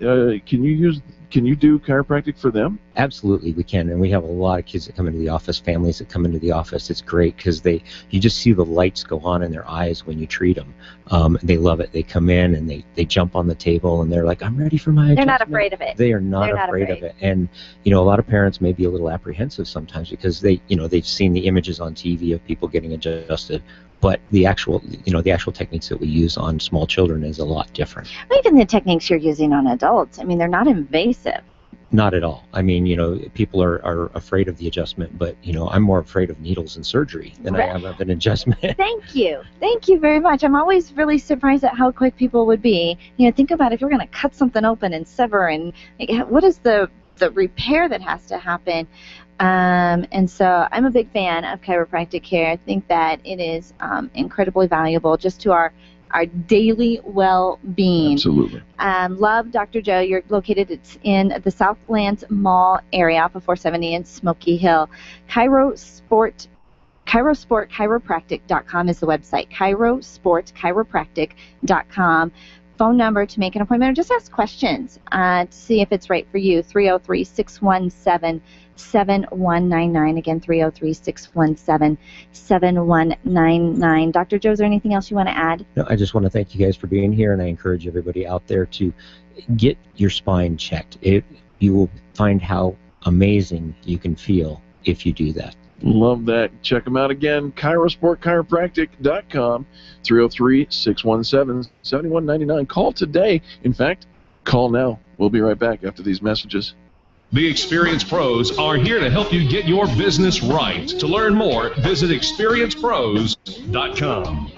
Can you do chiropractic for them? Absolutely, we can, and we have a lot of kids that come into the office, families that come into the office. It's great because you just see the lights go on in their eyes when you treat them. They love it. They come in and they jump on the table and they're like, "I'm ready for my adjustment." They're not afraid of it. They are not afraid of it, and a lot of parents may be a little apprehensive sometimes because they've seen the images on TV of people getting adjusted. But the actual techniques that we use on small children is a lot different. Even the techniques you're using on adults, I mean, they're not invasive. Not at all. I mean, people are afraid of the adjustment, but, I'm more afraid of needles and surgery than I am of an adjustment. Thank you. Thank you very much. I'm always really surprised at how quick people would be. Think about if you're going to cut something open and sever, and what is the repair that has to happen? And so I'm a big fan of chiropractic care. I think that it is incredibly valuable just to our daily well-being. Absolutely. Love Dr. Joe. You're located, it's in the Southlands Mall area off of 470 in Smoky Hill. ChiroSportChiropractic.com is the website. ChiroSportChiropractic.com. Phone number to make an appointment or just ask questions to see if it's right for you. 303-617-7199. Again, 303-617-7199. Dr. Joe, is there anything else you want to add? No, I just want to thank you guys for being here, and I encourage everybody out there to get your spine checked. You will find how amazing you can feel if you do that. Love that. Check them out again, ChiroSportChiropractic.com, 303-617-7199. Call today. In fact, call now. We'll be right back after these messages. The experienced pros are here to help you get your business right. To learn more, visit experiencepros.com.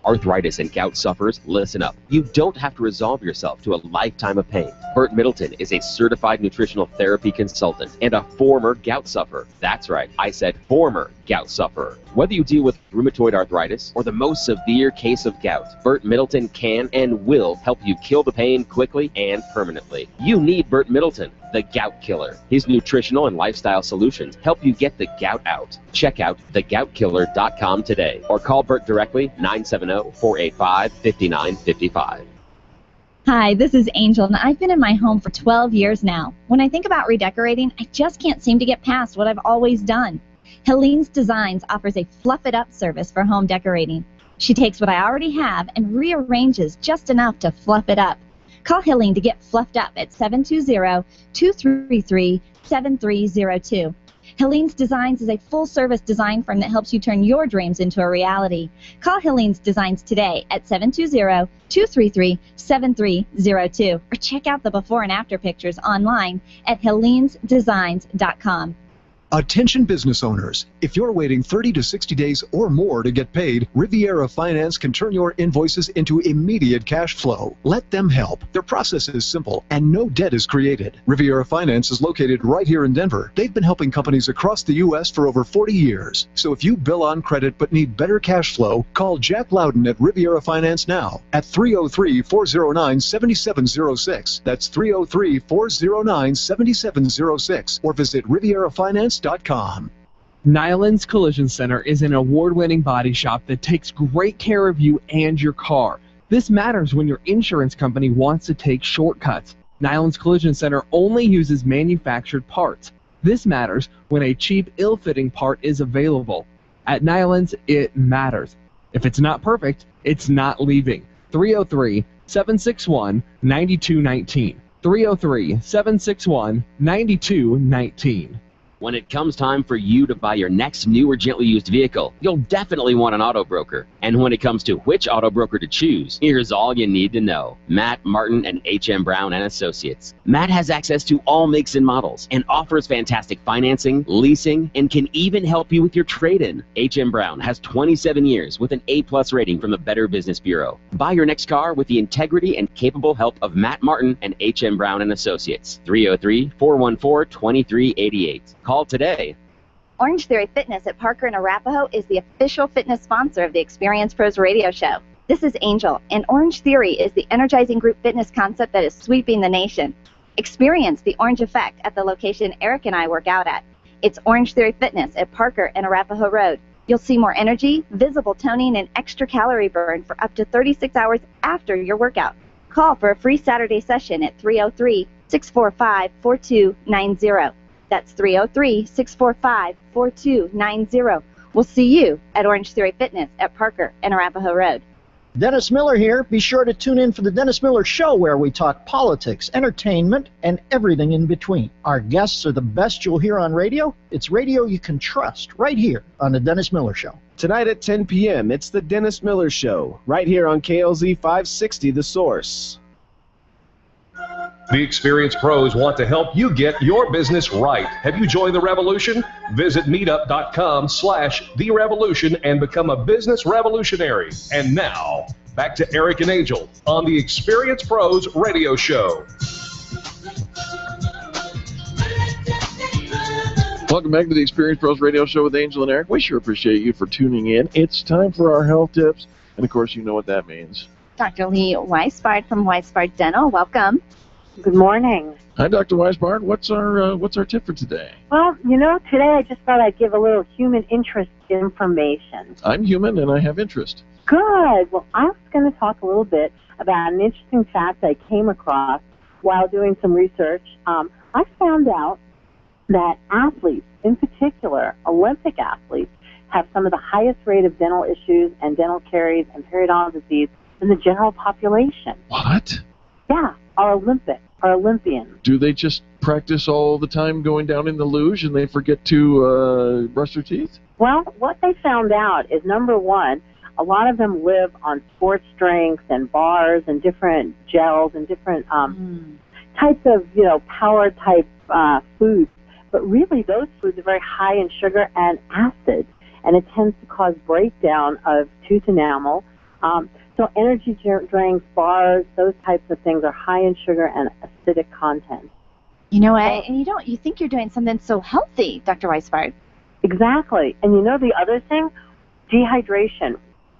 Arthritis and gout sufferers, listen up. You don't have to resolve yourself to a lifetime of pain. Burt Middleton is a certified nutritional therapy consultant and a former gout sufferer. That's right, I said former gout sufferer. Whether you deal with rheumatoid arthritis or the most severe case of gout, Burt Middleton can and will help you kill the pain quickly and permanently. You need Burt Middleton. The Gout Killer. His nutritional and lifestyle solutions help you get the gout out. Check out thegoutkiller.com today or call Bert directly 970-485-5955. Hi, this is Angel, and I've been in my home for 12 years now. When I think about redecorating, I just can't seem to get past what I've always done. Helene's Designs offers a fluff-it-up service for home decorating. She takes what I already have and rearranges just enough to fluff it up. Call Helene to get fluffed up at 720-233-7302. Helene's Designs is a full-service design firm that helps you turn your dreams into a reality. Call Helene's Designs today at 720-233-7302 or check out the before and after pictures online at helenesdesigns.com. Attention business owners, if you're waiting 30 to 60 days or more to get paid, Riviera Finance can turn your invoices into immediate cash flow. Let them help. Their process is simple and no debt is created. Riviera Finance is located right here in Denver. They've been helping companies across the U.S. for over 40 years. So if you bill on credit but need better cash flow, call Jack Loudon at Riviera Finance now at 303-409-7706. That's 303-409-7706 or visit RivieraFinance.com. Nyland's Collision Center is an award-winning body shop that takes great care of you and your car. This matters when your insurance company wants to take shortcuts. Nyland's Collision Center only uses manufactured parts. This matters when a cheap, ill-fitting part is available. At Nyland's, it matters. If it's not perfect, it's not leaving. 303-761-9219. 303-761-9219. When it comes time for you to buy your next new or gently used vehicle, you'll definitely want an auto broker. And when it comes to which auto broker to choose, here's all you need to know. Matt Martin and H.M. Brown and Associates. Matt has access to all makes and models and offers fantastic financing, leasing, and can even help you with your trade-in. H.M. Brown has 27 years with an A+ rating from the Better Business Bureau. Buy your next car with the integrity and capable help of Matt Martin and H.M. Brown and Associates. 303-414-2388. Call today. Orange Theory Fitness at Parker and Arapahoe is the official fitness sponsor of the Experience Pros radio show. This is Angel, and Orange Theory is the energizing group fitness concept that is sweeping the nation. Experience the orange effect at the location Eric and I work out at. It's Orange Theory Fitness at Parker and Arapahoe Road. You'll see more energy, visible toning, and extra calorie burn for up to 36 hours after your workout. Call for a free Saturday session at 303-645-4290. That's 303-645-4290. We'll see you at Orange Theory Fitness at Parker and Arapahoe Road. Dennis Miller here. Be sure to tune in for the Dennis Miller Show, where we talk politics, entertainment, and everything in between. Our guests are the best you'll hear on radio. It's radio you can trust right here on the Dennis Miller Show. Tonight at 10 p.m., it's the Dennis Miller Show, right here on KLZ 560, The Source. The experienced pros want to help you get your business right. Have you joined the revolution? Visit meetup.com/therevolution and become a business revolutionary. And now, back to Eric and Angel on the Experienced Pros Radio Show. Welcome back to the Experienced Pros Radio Show with Angel and Eric. We sure appreciate you for tuning in. It's time for our health tips, and of course, you know what that means. Dr. Lee Weisbard from Weisbard Dental, welcome. Good morning. Hi, Dr. Weisbard. What's our tip for today? Well, today I just thought I'd give a little human interest information. I'm human and I have interest. Good. Well, I was going to talk a little bit about an interesting fact I came across while doing some research. I found out that athletes, in particular Olympic athletes, have some of the highest rate of dental issues and dental caries and periodontal disease than the general population. What? Yeah, our Olympians. Do they just practice all the time going down in the luge and they forget to brush their teeth? Well, what they found out is, number one, a lot of them live on sports drinks and bars and different gels and different types of, power type foods. But really, those foods are very high in sugar and acid, and it tends to cause breakdown of tooth enamel. So energy drinks, bars, those types of things are high in sugar and acidic content. You know what? And you think you're doing something so healthy, Dr. Weisbard. Exactly. And the other thing, dehydration.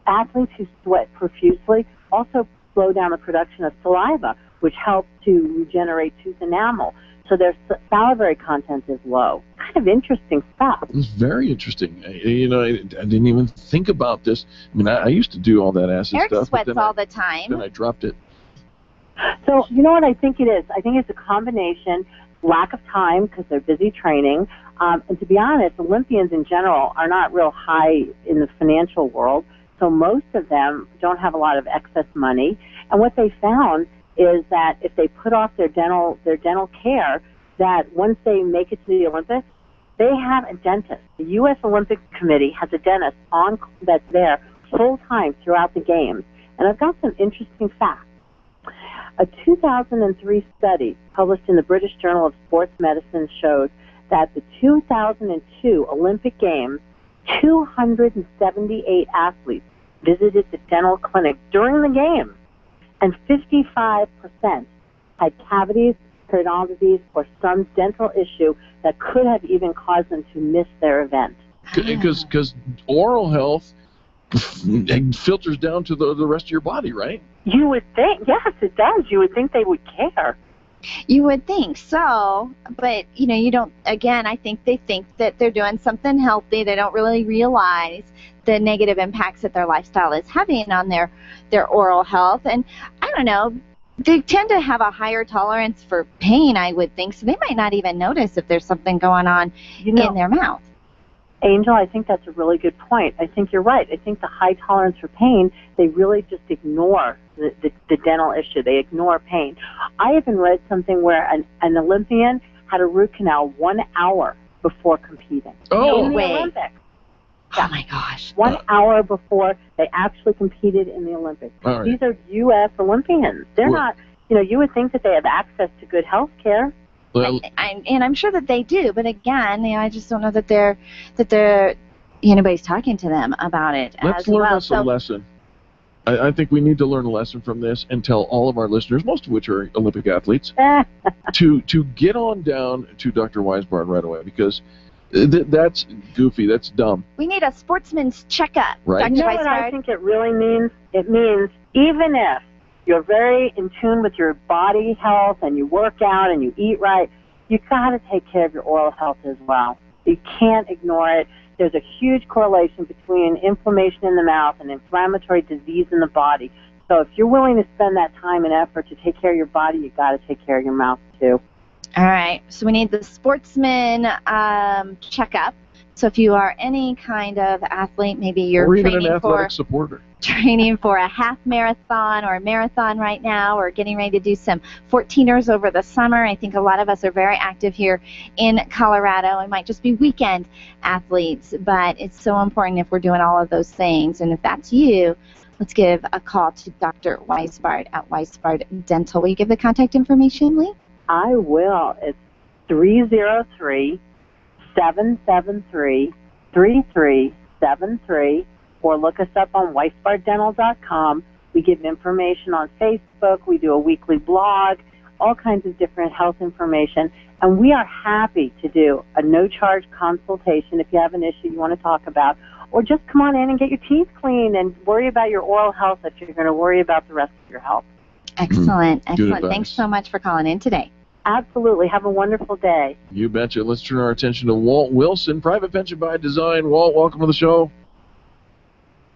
Athletes who sweat profusely also slow down the production of saliva, which helps to regenerate tooth enamel. So their salivary content is low. Kind of interesting stuff. It's very interesting. I didn't even think about this. I mean, I used to do all that acid Eric stuff. sweats all the time. Then I dropped it. So you know what I think it is? I think it's a combination, lack of time because they're busy training. And to be honest, Olympians in general are not real high in the financial world. So most of them don't have a lot of excess money. And what they found is that if they put off their dental care, that once they make it to the Olympics, they have a dentist. The U.S. Olympic Committee has a dentist that's there full time throughout the games. And I've got some interesting facts. A 2003 study published in the British Journal of Sports Medicine showed that the 2002 Olympic Games, 278 athletes visited the dental clinic during the game, and 55% had cavities, periodontal disease, or some dental issue that could have even caused them to miss their event. Because oral health filters down to the rest of your body, right? You would think, yes, it does. You would think they would care. You would think so, but you don't. Again, I think they think that they're doing something healthy. They don't really realize the negative impacts that their lifestyle is having on their oral health. And I don't know, they tend to have a higher tolerance for pain, I would think, so they might not even notice if there's something going on in their mouth. Angel, I think that's a really good point. I think you're right. I think the high tolerance for pain, they really just ignore the dental issue. They ignore pain. I even read something where an Olympian had a root canal 1 hour before competing. Oh, in the way. Olympics. Oh, my gosh. 1 hour before they actually competed in the Olympics. All right. These are U.S. Olympians. They're not, you would think that they have access to good health care. Well, And I'm sure that they do, but again, I just don't know that they're anybody's talking to them about it let's as learn well. us a lesson. I think we need to learn a lesson from this and tell all of our listeners, most of which are Olympic athletes, to get on down to Dr. Weisbard right away, because that's goofy. That's dumb. We need a sportsman's checkup, right? Dr. You know what I think it really means? It means even if you're very in tune with your body health and you work out and you eat right, you got to take care of your oral health as well. You can't ignore it. There's a huge correlation between inflammation in the mouth and inflammatory disease in the body. So if you're willing to spend that time and effort to take care of your body, you got to take care of your mouth too. All right. So we need the sportsman checkup. So if you are any kind of athlete, maybe you're or even training an athletic supporter. Training for a half marathon or a marathon right now, or getting ready to do some 14ers over the summer. I think a lot of us are very active here in Colorado. It might just be weekend athletes, but it's so important if we're doing all of those things. And if that's you, let's give a call to Dr. Weisbard at Weisbard Dental. Will you give the contact information, Lee? I will. It's 303-773-3373, or look us up on weisbarddental.com. We give information on Facebook. We do a weekly blog, all kinds of different health information. And we are happy to do a no-charge consultation if you have an issue you want to talk about, or just come on in and get your teeth cleaned and worry about your oral health if you're going to worry about the rest of your health. Excellent. Excellent. Thanks so much for calling in today. Absolutely. Have a wonderful day. You betcha. Let's turn our attention to Walt Wilson, Private Pension by Design. Walt, welcome to the show.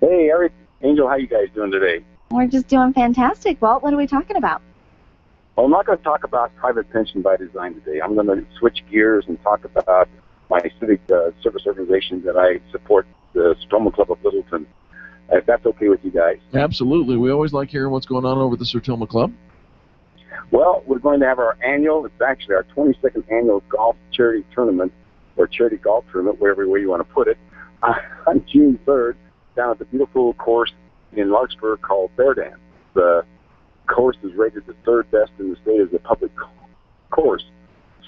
Hey, Eric, Angel, how you guys doing today? We're just doing fantastic. Walt, what are we talking about? Well, I'm not going to talk about Private Pension by Design today. I'm going to switch gears and talk about my civic service organization that I support, the Sertoma Club of Littleton, if that's okay with you guys. Absolutely. We always like hearing what's going on over at the Sertoma Club. Well, we're going to have our it's actually our 22nd annual golf charity tournament, or charity golf tournament, whatever way you want to put it, on June 3rd, down at the beautiful course in Larkspur called Bear Dance. The course is rated the third best in the state as a public course.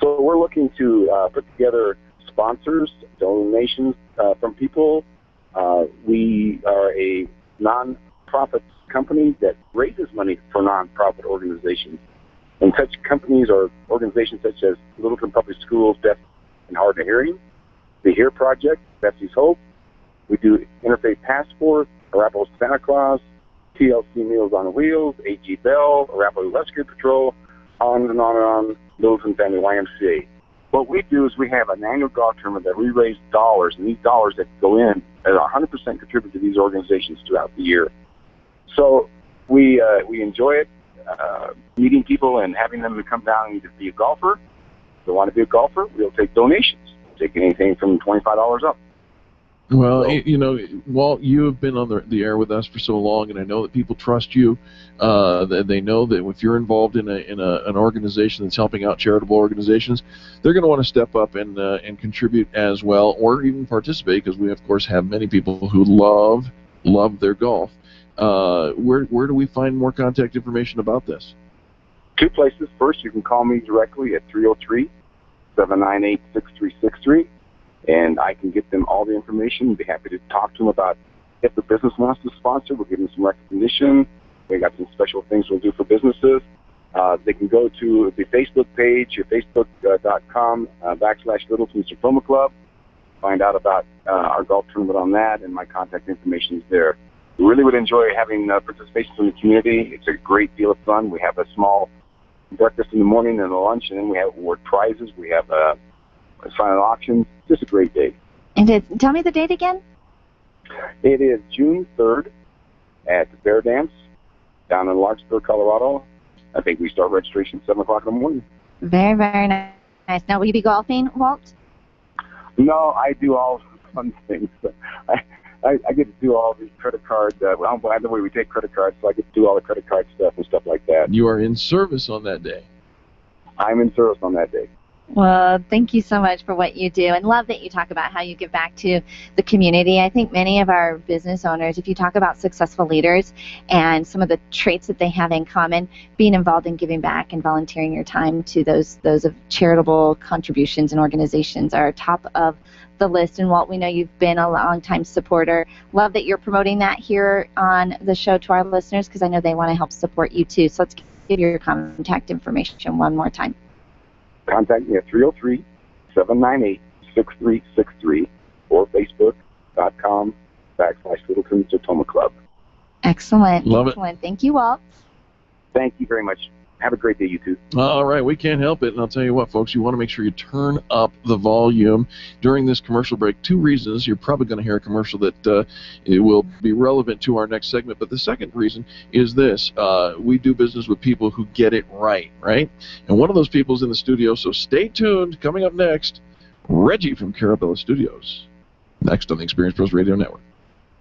So we're looking to put together sponsors, donations from people. We are a non-profit company that raises money for non-profit organizations. And such companies or organizations such as Littleton Public Schools, Deaf and Hard of Hearing, the HEAR Project, Bessie's Hope. We do Interfaith Passport, Arapahoe Santa Claus, TLC Meals on Wheels, AG Bell, Arapahoe Rescue Patrol, on and on and on. Littleton Family YMCA. What we do is we have an annual golf tournament that we raise dollars, and these dollars that go in are 100% contribute to these organizations throughout the year. So we enjoy it, meeting people and having them to come down and either be a golfer. If they want to be a golfer, we'll take donations, take anything from $25 up. Well, you know, Walt, you have been on the air with us for so long, and I know that people trust you. They know that if you're involved in an organization that's helping out charitable organizations, they're going to want to step up and contribute as well, or even participate, because we, of course, have many people who love their golf. Where do we find more contact information about this? 2 places. First, you can call me directly at 303-798-6363. And I can get them all the information. Be happy to talk to them about if the business wants to sponsor. We'll give them some recognition. We got some special things we'll do for businesses. They can go to the Facebook page, facebook.com/Littleton Sertoma Club. Find out about our golf tournament on that, and my contact information is there. We really would enjoy having participation from the community. It's a great deal of fun. We have a small breakfast in the morning and a lunch, and then we have award prizes. We have silent auctions. Just a great day. And tell me the date again. It is June 3rd at the Bear Dance down in Larkspur, Colorado. I think we start registration at 7 o'clock in the morning. Very, very nice. Now, will you be golfing, Walt? No, I do all the fun things. I get to do all these credit cards. By the way, we take credit cards, so I get to do all the credit card stuff and stuff like that. You are in service on that day. I'm in service on that day. Well, thank you so much for what you do, and love that you talk about how you give back to the community. I think many of our business owners, if you talk about successful leaders and some of the traits that they have in common, being involved in giving back and volunteering your time to those of charitable contributions and organizations are top of the list. And Walt, we know you've been a long-time supporter. Love that you're promoting that here on the show to our listeners, because I know they want to help support you too. So let's give your contact information one more time. Contact me at 303-798-6363 or facebook.com/Littleton Sertoma Club. Excellent. Love Excellent. Thank you, Walt. Thank you very much. Have a great day, you two. All right, we can't help it. And I'll tell you what, folks, you want to make sure you turn up the volume during this commercial break. 2 reasons. You're probably going to hear a commercial that it will be relevant to our next segment. But the second reason is this. We do business with people who get it right? And one of those people is in the studio, so stay tuned. Coming up next, Reggie from Cara Studios. Next on the Experience Pros Radio Network.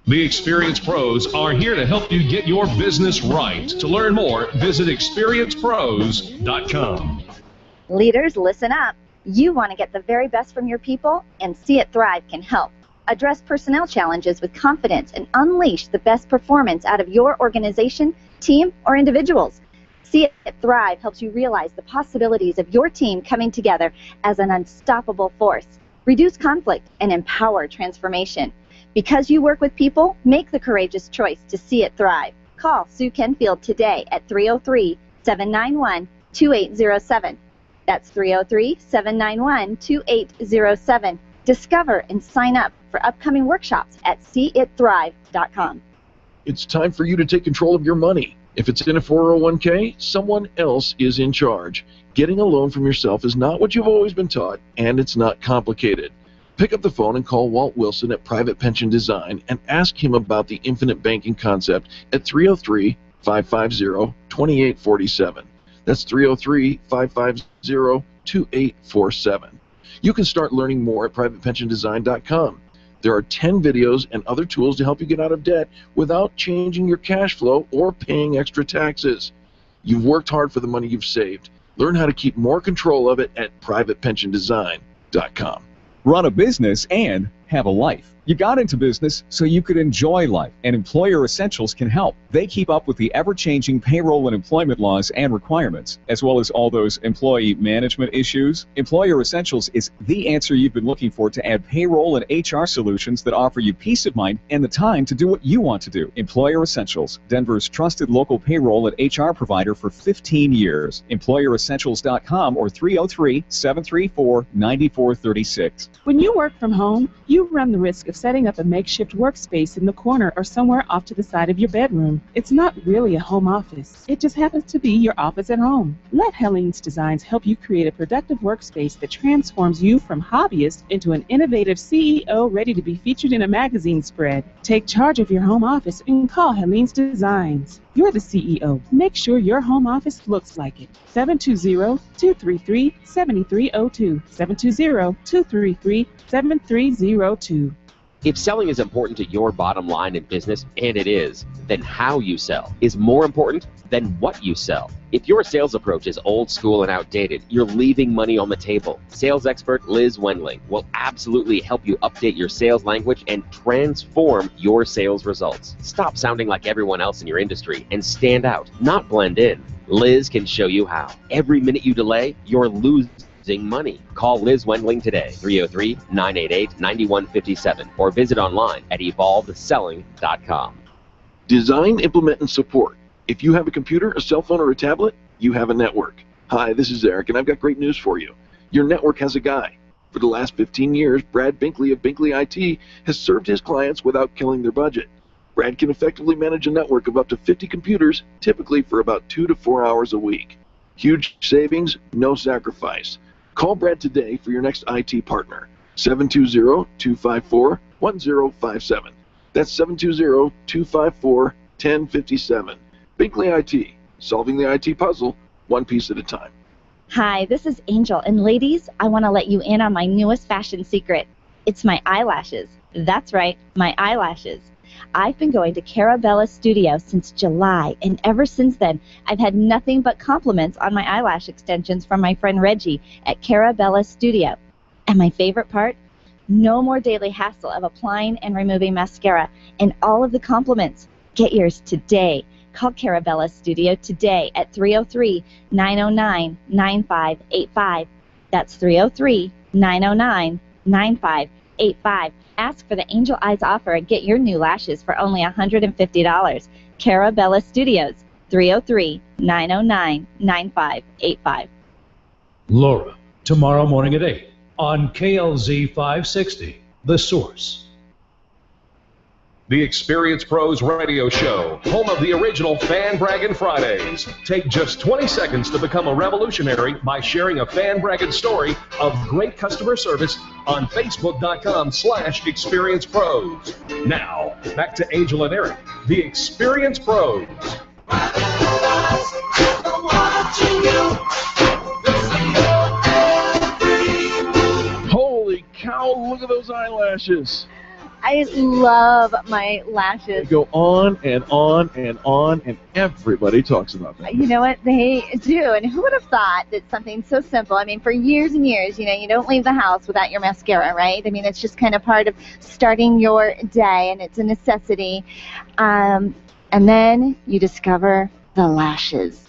The Experience Pros are here to help you get your business right. To learn more, visit experiencepros.com. Leaders, listen up. You want to get the very best from your people, and See It Thrive can help. Address personnel challenges with confidence and unleash the best performance out of your organization, team, or individuals. See It Thrive helps you realize the possibilities of your team coming together as an unstoppable force. Reduce conflict and empower transformation. Because you work with people, make the courageous choice to See It Thrive. Call Sue Kenfield today at 303-791-2807. That's 303-791-2807. Discover and sign up for upcoming workshops at seeitthrive.com. It's time for you to take control of your money. If it's in a 401k, someone else is in charge. Getting a loan from yourself is not what you've always been taught, and it's not complicated. Pick up the phone and call Walt Wilson at Private Pension Design and ask him about the infinite banking concept at 303-550-2847. That's 303-550-2847. You can start learning more at privatepensiondesign.com. There are 10 videos and other tools to help you get out of debt without changing your cash flow or paying extra taxes. You've worked hard for the money you've saved. Learn how to keep more control of it at privatepensiondesign.com. Run a business and have a life. You got into business so you could enjoy life, and Employer Essentials can help. They keep up with the ever-changing payroll and employment laws and requirements, as well as all those employee management issues. Employer Essentials is the answer you've been looking for to add payroll and HR solutions that offer you peace of mind and the time to do what you want to do. Employer Essentials, Denver's trusted local payroll and HR provider for 15 years. EmployerEssentials.com or 303-734-9436. When you work from home, you You run the risk of setting up a makeshift workspace in the corner or somewhere off to the side of your bedroom. It's not really a home office. It just happens to be your office at home. Let Helene's Designs help you create a productive workspace that transforms you from hobbyist into an innovative CEO ready to be featured in a magazine spread. Take charge of your home office and call Helene's Designs. You're the CEO. Make sure your home office looks like it. 720-233-7302. 720-233-7302. If selling is important to your bottom line in business, and it is, then how you sell is more important than what you sell. If your sales approach is old school and outdated, you're leaving money on the table. Sales expert Liz Wendling will absolutely help you update your sales language and transform your sales results. Stop sounding like everyone else in your industry and stand out, not blend in. Liz can show you how. Every minute you delay, you're losing money. Call Liz Wendling today, 303-988-9157, or visit online at evolvedselling.com. Design, implement, and support. If you have a computer, a cell phone, or a tablet, you have a network. Hi, this is Eric, and I've got great news for you. Your network has a guy. For the last 15 years, Brad Binkley of Binkley IT has served his clients without killing their budget. Brad can effectively manage a network of up to 50 computers, typically for about 2 to 4 hours a week. Huge savings, no sacrifice. Call Brad today for your next IT partner. 720-254-1057. That's 720-254-1057. Binkley IT, solving the IT puzzle one piece at a time. Hi, this is Angel, and ladies, I want to let you in on my newest fashion secret. It's my eyelashes. That's right, my eyelashes. I've been going to Cara Studio since July, and ever since then, I've had nothing but compliments on my eyelash extensions from my friend Reggie at Cara Studio. And my favorite part? No more daily hassle of applying and removing mascara, and all of the compliments. Get yours today. Call Cara Studio today at 303-909-9585. That's 303-909-9585. Ask for the Angel Eyes offer and get your new lashes for only $150. Cara Studios, 303-909-9585. Laura, tomorrow morning at 8 on KLZ 560, The Source. The Experience Pros Radio Show, home of the original Fan Braggin' Fridays. Take just 20 seconds to become a revolutionary by sharing a fan bragging story of great customer service on Facebook.com/ExperiencePros. Now, back to Angel and Eric, the Experience Pros. Holy cow, look at those eyelashes. I love my lashes. They go on and on and on, and everybody talks about them. You know what? They do. And who would have thought that something so simple, I mean, for years and years, you don't leave the house without your mascara, right? I mean, it's just kind of part of starting your day, and it's a necessity. And then you discover the lashes.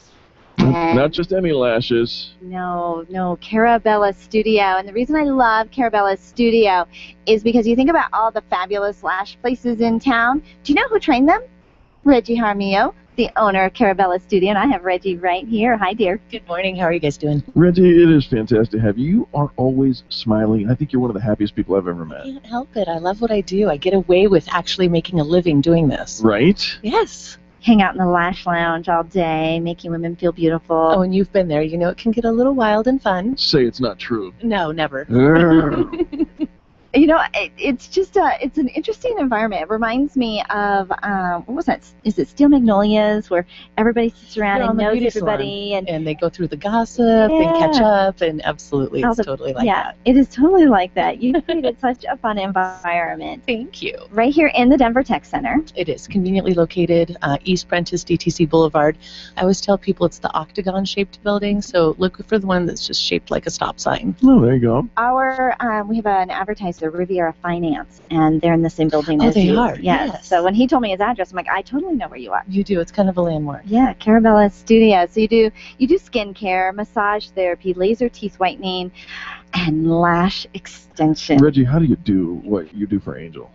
Not just any lashes. No, Cara Studio. And the reason I love Cara Studio is because you think about all the fabulous lash places in town. Do you know who trained them? Reggie Jaramillo, the owner of Cara Studio. And I have Reggie right here. Hi, dear. Good morning. How are you guys doing? Reggie, it is fantastic to have you. You are always smiling. I think you're one of the happiest people I've ever met. I can't help it. I love what I do. I get away with actually making a living doing this. Right? Yes. Hang out in the lash lounge all day, making women feel beautiful. Oh, and you've been there. You know it can get a little wild and fun. Say it's not true. No, never. It's just it's an interesting environment. It reminds me of what was that? Is it Steel Magnolias, where everybody sits around and knows everybody, and they go through the gossip and catch up, and absolutely, it's totally like that. Yeah, it is totally like that. You created such a fun environment. Thank you. Right here in the Denver Tech Center. It is conveniently located East Prentice, DTC Boulevard. I always tell people it's the octagon-shaped building, so look for the one that's just shaped like a stop sign. Oh, there you go. We have an advertiser, Riviera Finance, and they're in the same building as you. Oh, they are. Yes. So when he told me his address, I'm like, I totally know where you are. You do. It's kind of a landmark. Yeah, Cara Studio. So you do skincare, massage therapy, laser teeth whitening, and lash extension. Reggie, how do you do what you do for Angel?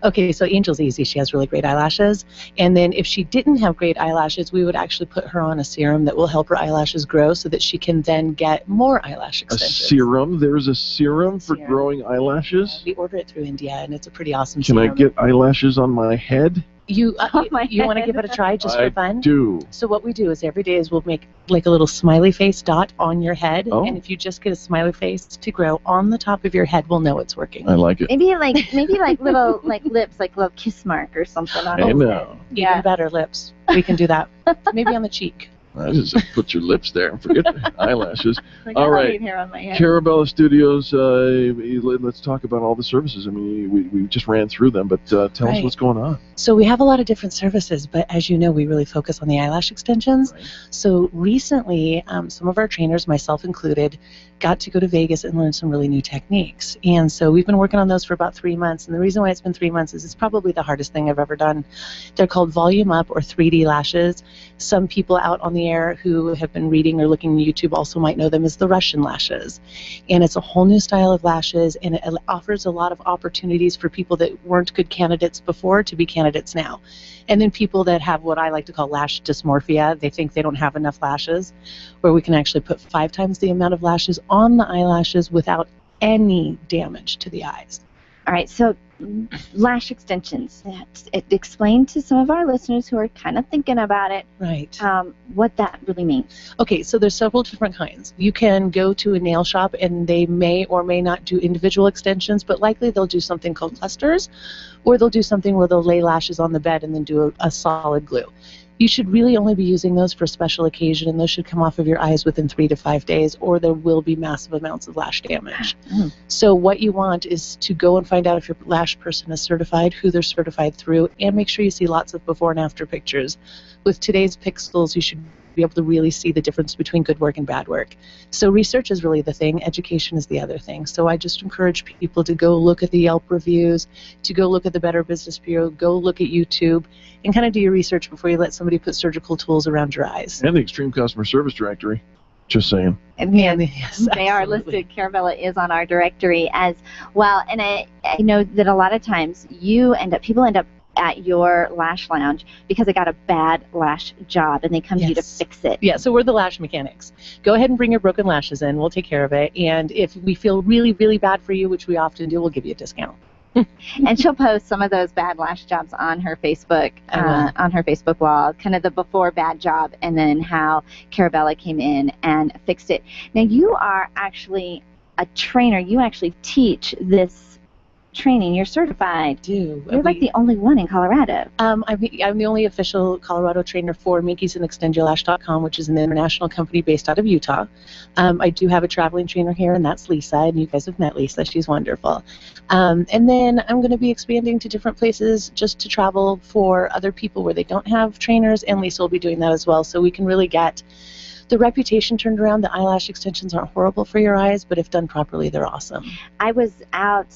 Okay, so Angel's easy. She has really great eyelashes. And then if she didn't have great eyelashes, we would actually put her on a serum that will help her eyelashes grow so that she can then get more eyelash A extensions. serum? There's a serum for growing eyelashes? We order it through India, and it's a pretty awesome Can I serum. get eyelashes on my head? You want to give it a try just for I fun? do. So what we do is every day is we'll make like a little smiley face dot on your head, Oh. and if you just get a smiley face to grow on the top of your head, we'll know it's working. I like it. Maybe like little like lips, like little kiss mark or something on I his know. head. Even better, lips. We can do that. Maybe on the cheek. I just put your lips there and forget the eyelashes. Like, All I don't right. need hair on my head. Carabella Studios, let's talk about all the services. I mean, we just ran through them, but tell us Right. what's going on. So we have a lot of different services, but as you know, we really focus on the eyelash extensions. So recently, some of our trainers, myself included, got to go to Vegas and learn some really new techniques. And so we've been working on those for about 3 months. And the reason why it's been 3 months is it's probably the hardest thing I've ever done. They're called volume up or 3D lashes. Some people out on the air who have been reading or looking at YouTube also might know them as the Russian lashes. And it's a whole new style of lashes, and it offers a lot of opportunities for people that weren't good candidates before to be candidates now. And then people that have what I like to call lash dysmorphia, they think they don't have enough lashes, where we can actually put 5 times the amount of lashes on the eyelashes without any damage to the eyes. All right, so lash extensions. Explain to some of our listeners who are kind of thinking about it, right? What that really means. Okay, so there's several different kinds. You can go to a nail shop and they may or may not do individual extensions, but likely they'll do something called clusters, or they'll do something where they'll lay lashes on the bed and then do a solid glue. You should really only be using those for a special occasion, and those should come off of your eyes within 3 to 5 days, or there will be massive amounts of lash damage. So what you want is to go and find out if your lash person is certified, who they're certified through, and make sure you see lots of before and after pictures. With today's pixels, you should be able to really see the difference between good work and bad work. So research is really the thing, education is the other thing. So I just encourage people to go look at the Yelp reviews, to go look at the Better Business Bureau, go look at YouTube, and kind of do your research before you let somebody put surgical tools around your eyes. And the Extreme Customer Service Directory. Just saying. And yes, they are listed. Caravella is on our directory as well. And I know that a lot of times people end up at your lash lounge because they got a bad lash job and they come to you to fix it. Yeah, so we're the lash mechanics. Go ahead and bring your broken lashes in. We'll take care of it. And if we feel really, really bad for you, which we often do, we'll give you a discount. And she'll post some of those bad lash jobs on her Facebook wall, kind of the before bad job, and then how Caravella came in and fixed it. Now you are actually a trainer. You actually teach this training. You're certified. You're like the only one in Colorado. I'm the only official Colorado trainer for MinkiesAndExtendYourLash.com, which is an international company based out of Utah. I do have a traveling trainer here, and that's Lisa, and you guys have met Lisa. She's wonderful. And then I'm going to be expanding to different places just to travel for other people where they don't have trainers, and Lisa will be doing that as well, so we can really get the reputation turned around. The eyelash extensions aren't horrible for your eyes, but if done properly, they're awesome. I was out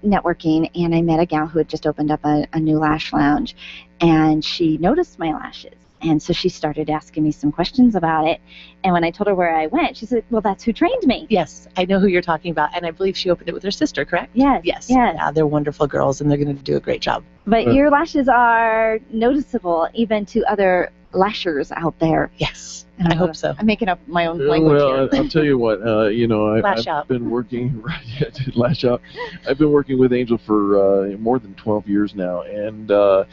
networking, and I met a gal who had just opened up a new lash lounge, and she noticed my lashes. And so she started asking me some questions about it. And when I told her where I went, she said, well, that's who trained me. Yes, I know who you're talking about. And I believe she opened it with her sister, correct? Yes. Yes. Yeah, they're wonderful girls, and they're going to do a great job. But your lashes are noticeable even to other lashers out there. Yes, I hope so. I'm making up my own language Well, here. I'll tell you what, I've been working, lash out. I've been working with Angel for more than 12 years now, and the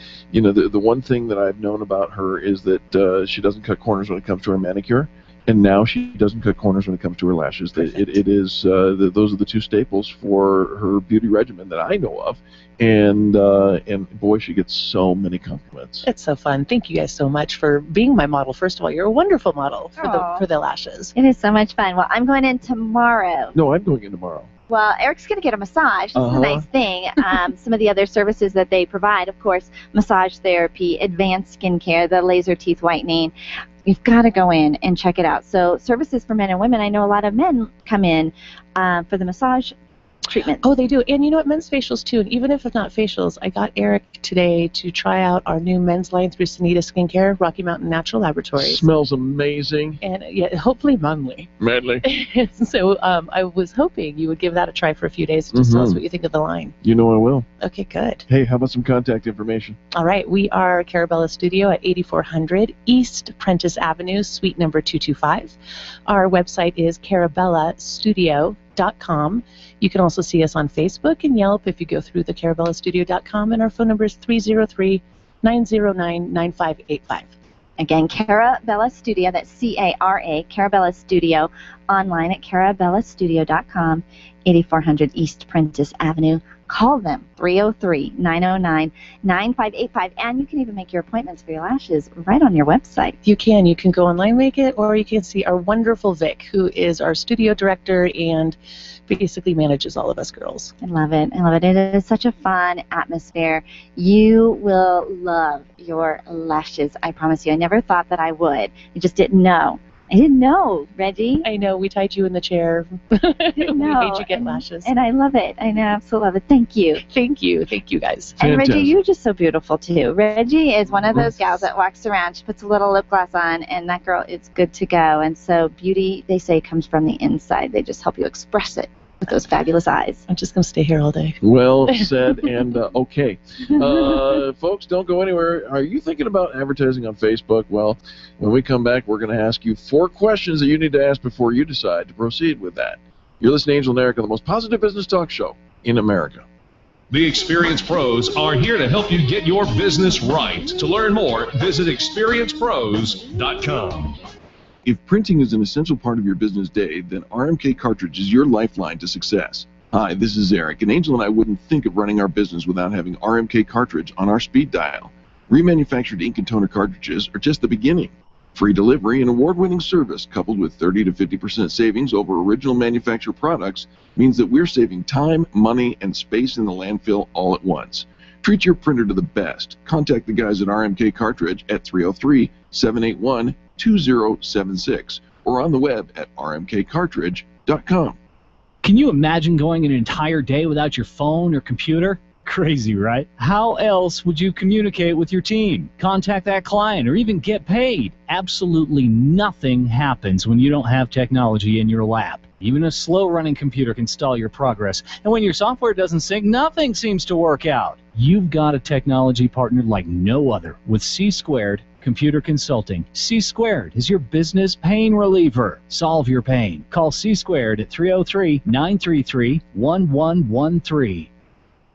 one thing that I've known about her is that she doesn't cut corners when it comes to her manicure, and now she doesn't cut corners when it comes to her lashes. It is those are the two staples for her beauty regimen that I know of, and boy, she gets so many compliments. It's so fun. Thank you guys so much for being my model. First of all, you're a wonderful model for the lashes. It is so much fun. Well, I'm going in tomorrow. No, I'm going in tomorrow. Well, Eric's going to get a massage. This is a nice thing. Some of the other services that they provide, of course, massage therapy, advanced skincare, the laser teeth whitening. You've got to go in and check it out. So services for men and women. I know a lot of men come in for the massage treatments. Oh, they do. And you know what? Men's facials, too. And even if it's not facials, I got Eric today to try out our new men's line through Sanita Skincare, Rocky Mountain Natural Laboratories. Smells amazing. And yeah, hopefully manly. Manly. So I was hoping you would give that a try for a few days. Just tell us what you think of the line. You know I will. Okay, good. Hey, how about some contact information? All right. We are Carabella Studio at 8400 East Prentice Avenue, suite number 225. Our website is carabellastudio.com. You can also see us on Facebook and Yelp if you go through the carabellastudio.com, and our phone number is 303-909-9585. Again, Carabella Studio, that's C-A-R-A, Carabella Studio, online at carabellastudio.com, 8400 East Prentice Avenue. Call them, 303-909-9585, and you can even make your appointments for your lashes right on your website. You can. You can go online, make it, or you can see our wonderful Vic, who is our studio director and basically manages all of us girls. I love it. I love it. It is such a fun atmosphere. You will love your lashes, I promise you. I never thought that I would. I just didn't know. I didn't know, Reggie. I know. We tied you in the chair. We made you get lashes. And I love it. I know. Absolutely love it. Thank you. Thank you. Thank you, guys. And Reggie, you're just so beautiful, too. Reggie is one of those gals that walks around. She puts a little lip gloss on, and that girl is good to go. And so beauty, they say, comes from the inside. They just help you express it with those fabulous eyes. I'm just going to stay here all day. Well said and okay. Folks, don't go anywhere. Are you thinking about advertising on Facebook? Well, when we come back, we're going to ask you 4 questions that you need to ask before you decide to proceed with that. You're listening to Angel and Eric on the most positive business talk show in America. The Experience Pros are here to help you get your business right. To learn more, visit experiencepros.com. If printing is an essential part of your business day, then RMK Cartridge is your lifeline to success. Hi, this is Eric, and Angel and I wouldn't think of running our business without having RMK Cartridge on our speed dial. Remanufactured ink and toner cartridges are just the beginning. Free delivery and award-winning service coupled with 30 to 50% savings over original manufacturer products means that we're saving time, money, and space in the landfill all at once. Treat your printer to the best. Contact the guys at RMK Cartridge at 303-781-2076 or on the web at rmkcartridge.com. Can you imagine going an entire day without your phone or computer? Crazy, right? How else would you communicate with your team, contact that client, or even get paid? Absolutely nothing happens when you don't have technology in your lap. Even a slow-running computer can stall your progress. And when your software doesn't sync, nothing seems to work out. You've got a technology partner like no other with C-Squared Computer Consulting. C-Squared is your business pain reliever. Solve your pain. Call C-Squared at 303-933-1113.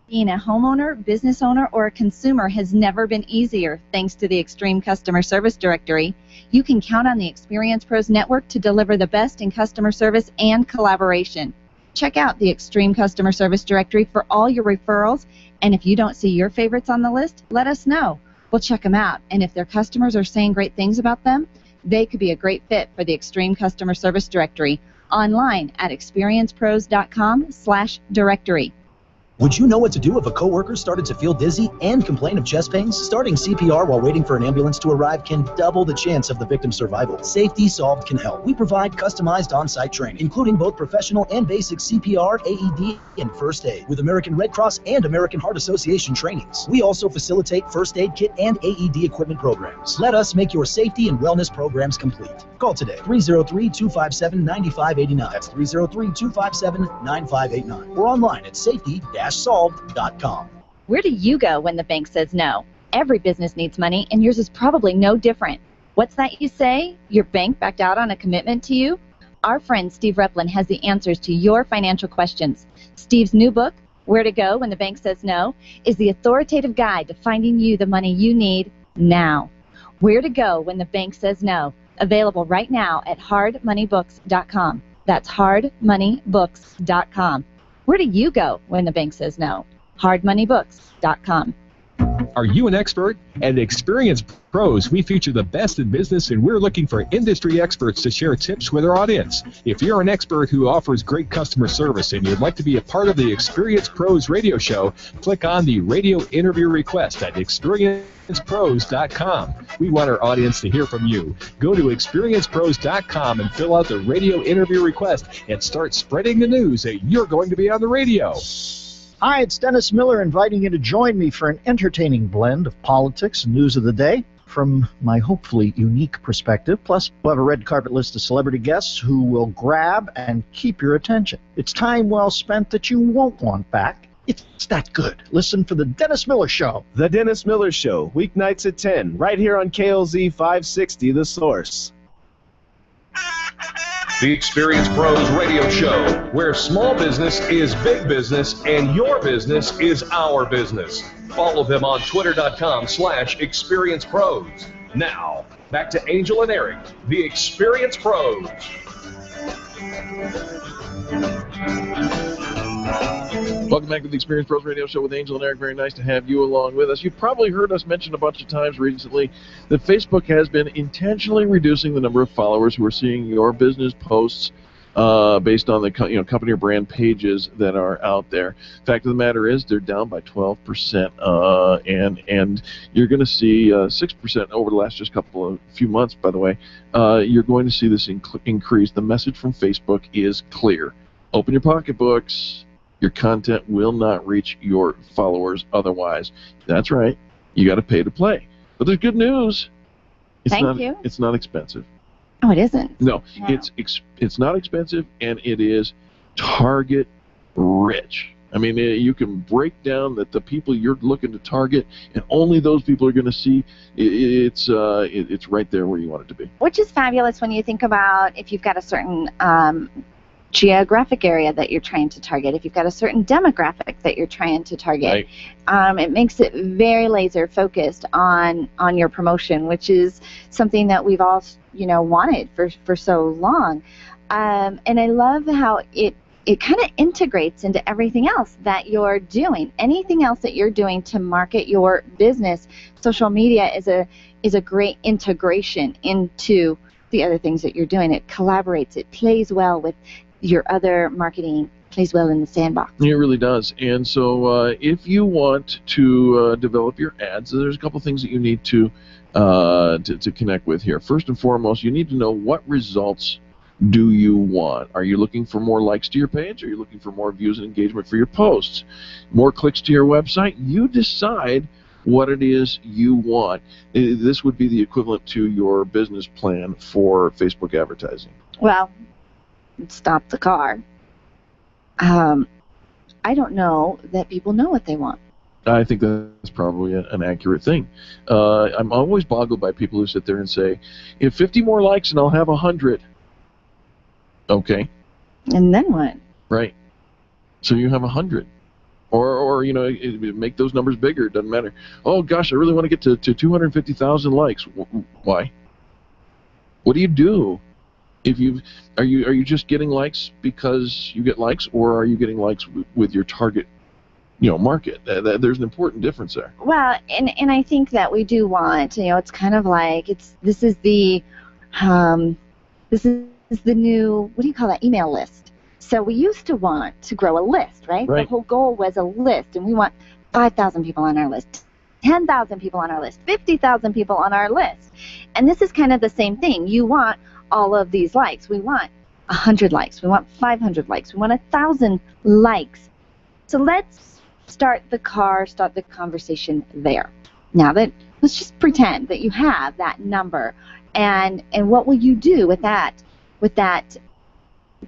Being a homeowner, business owner, or a consumer has never been easier thanks to the Extreme Customer Service Directory. You can count on the Experience Pros Network to deliver the best in customer service and collaboration. Check out the Extreme Customer Service Directory for all your referrals, and if you don't see your favorites on the list, let us know. We'll check them out, and if their customers are saying great things about them, they could be a great fit for the Extreme Customer Service Directory. Online at experiencepros.com/directory. Would you know what to do if a coworker started to feel dizzy and complain of chest pains? Starting CPR while waiting for an ambulance to arrive can double the chance of the victim's survival. Safety Solved can help. We provide customized on-site training, including both professional and basic CPR, AED, and first aid, with American Red Cross and American Heart Association trainings. We also facilitate first aid kit and AED equipment programs. Let us make your safety and wellness programs complete. Call today, 303-257-9589. That's 303-257-9589. Or online at safety-solved.com. Where do you go when the bank says no? Every business needs money, and yours is probably no different. What's that you say? Your bank backed out on a commitment to you? Our friend Steve Replin has the answers to your financial questions. Steve's new book, Where to Go When the Bank Says No, is the authoritative guide to finding you the money you need now. Where to Go When the Bank Says No, available right now at hardmoneybooks.com. That's hardmoneybooks.com. Where do you go when the bank says no? hardmoneybooks.com. Are you an expert? At Experience Pros, we feature the best in business, and we're looking for industry experts to share tips with our audience. If you're an expert who offers great customer service and you'd like to be a part of the Experience Pros radio show, click on the radio interview request at experiencepros.com. We want our audience to hear from you. Go to experiencepros.com and fill out the radio interview request and start spreading the news that you're going to be on the radio. Hi, it's Dennis Miller inviting you to join me for an entertaining blend of politics and news of the day from my hopefully unique perspective. Plus, we'll have a red carpet list of celebrity guests who will grab and keep your attention. It's time well spent that you won't want back. It's that good. Listen for The Dennis Miller Show. The Dennis Miller Show, weeknights at 10, right here on KLZ 560, The Source. The Experience Pros Radio Show, where small business is big business and your business is our business. Follow them on twitter.com/experiencepros. Now, back to Angel and Eric, the Experience Pros. Welcome back to the Experience Pros Radio Show with Angel and Eric. Very nice to have you along with us. You've probably heard us mention a bunch of times recently that Facebook has been intentionally reducing the number of followers who are seeing your business posts based on the company or brand pages that are out there. Fact of the matter is, they're down by 12%, and you're going to see 6% over the last few months. By the way, you're going to see this increase. The message from Facebook is clear: open your pocketbooks. Your content will not reach your followers otherwise. That's right. You got to pay to play. But there's good news. Thank you. It's not expensive. Oh, it isn't? No. It's not expensive, and it is target rich. I mean, you can break down that the people you're looking to target, and only those people are going to see. It's right there where you want it to be. Which is fabulous when you think about if you've got a certain geographic area that you're trying to target, if you've got a certain demographic that you're trying to target. Right. It makes it very laser focused on your promotion, which is something that we've all wanted for so long. And I love how it kind of integrates into everything else that you're doing. Anything else that you're doing to market your business, social media is a great integration into the other things that you're doing. It collaborates. It plays well with your other marketing, plays well in the sandbox. It really does. And so if you want to develop your ads, there's a couple things that you need to connect with here. First and foremost, you need to know what results do you want. Are you looking for more likes to your page? Are you looking for more views and engagement for your posts? More clicks to your website? You decide what it is you want. This would be the equivalent to your business plan for Facebook advertising. Well, stop the car. I don't know that people know what they want. I think that's probably an accurate thing. I'm always boggled by people who sit there and say, if 50 more likes and I'll have 100. Okay. And then what? Right. So you have 100. Or make those numbers bigger. It doesn't matter. Oh, gosh, I really want to get to 250,000 likes. Why? What do you do? Are you just getting likes because you get likes, or are you getting likes with your target, market? There's an important difference there. Well, and I think that we do want, it's kind of like this is the new, what do you call that, email list. So we used to want to grow a list, right? The whole goal was a list, and we want 5,000 people on our list, 10,000 people on our list, 50,000 people on our list. And this is kind of the same thing. You want all of these likes. We want 100 likes. We want 500 likes. We want 1,000 likes. So let's start the conversation there. Now let's just pretend that you have that number, and what will you do with that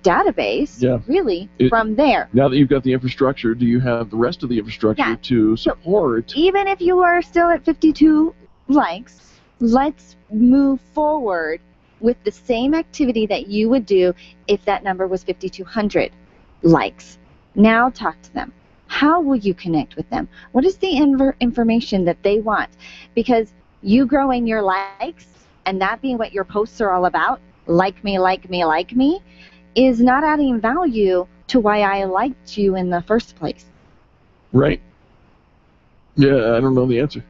database, really, from there? Now that you've got the infrastructure, do you have the rest of the infrastructure to support? So even if you are still at 52 likes, let's move forward with the same activity that you would do if that number was 5,200 likes. Now talk to them. How will you connect with them? What is the information that they want? Because you growing your likes and that being what your posts are all about, like me, like me, like me, is not adding value to why I liked you in the first place. Right. Yeah, I don't know the answer.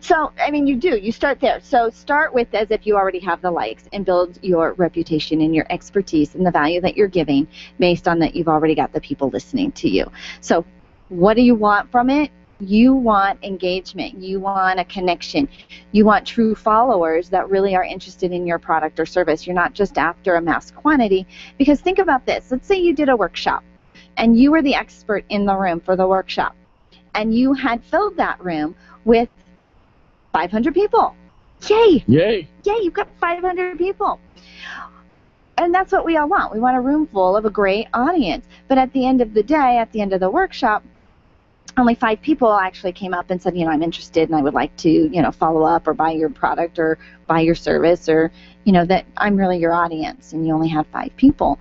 So, I mean, you do. You start there. So start with as if you already have the likes and build your reputation and your expertise and the value that you're giving based on that you've already got the people listening to you. So what do you want from it? You want engagement. You want a connection. You want true followers that really are interested in your product or service. You're not just after a mass quantity. Because think about this. Let's say you did a workshop and you were the expert in the room for the workshop and you had filled that room with 500 people. Yay! Yay! Yay, you've got 500 people. And that's what we all want. We want a room full of a great audience. But at the end of the day, at the end of the workshop, only 5 people actually came up and said, I'm interested and I would like to, follow up or buy your product or buy your service or, that I'm really your audience, and you only had 5 people.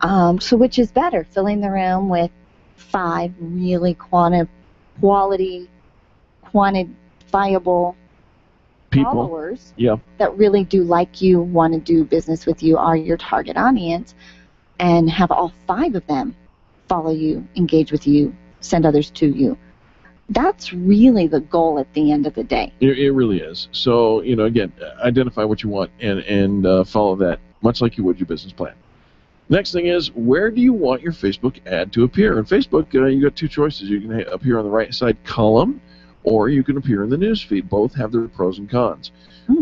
So which is better, filling the room with 5 really quality, quantifiable people, followers yeah, that really do like you, want to do business with you, are your target audience, and have all 5 of them follow you, engage with you, send others to you. That's really the goal at the end of the day. It really is. So, again, identify what you want and follow that, much like you would your business plan. Next thing is, where do you want your Facebook ad to appear? In Facebook, you got 2 choices. You can appear on the right side column, or you can appear in the news feed. Both have their pros and cons.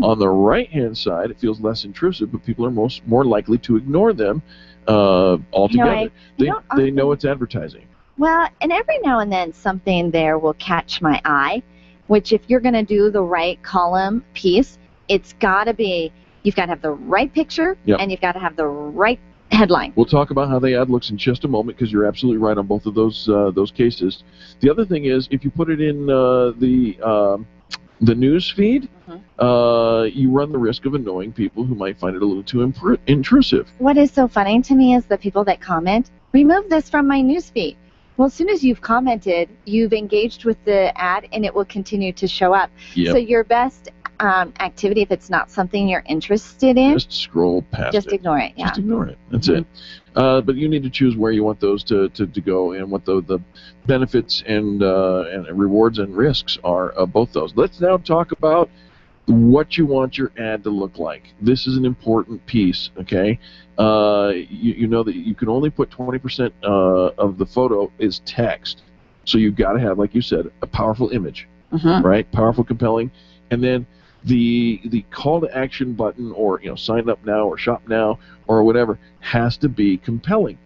On the right-hand side, it feels less intrusive, but people are more likely to ignore them altogether. They know it's advertising. Well, and every now and then something there will catch my eye, which if you're going to do the right column piece, it's got to be, you've got to have the right picture, and you've got to have the right headline. We'll talk about how the ad looks in just a moment, because you're absolutely right on both of those cases. The other thing is, if you put it in the news feed, you run the risk of annoying people who might find it a little too intrusive. What is so funny to me is the people that comment, remove this from my news feed. Well, as soon as you've commented, you've engaged with the ad, and it will continue to show up. Yep. So your best activity, if it's not something you're interested in, just scroll past just it. Ignore it. Yeah. Just ignore it. That's it. But you need to choose where you want those to go and what the benefits and rewards and risks are of both those. Let's now talk about what you want your ad to look like. This is an important piece, okay? You know that you can only put 20% of the photo is text. So you've got to have, like you said, a powerful image, right? Powerful, compelling. And then the call to action button, or sign up now or shop now or whatever, has to be compelling.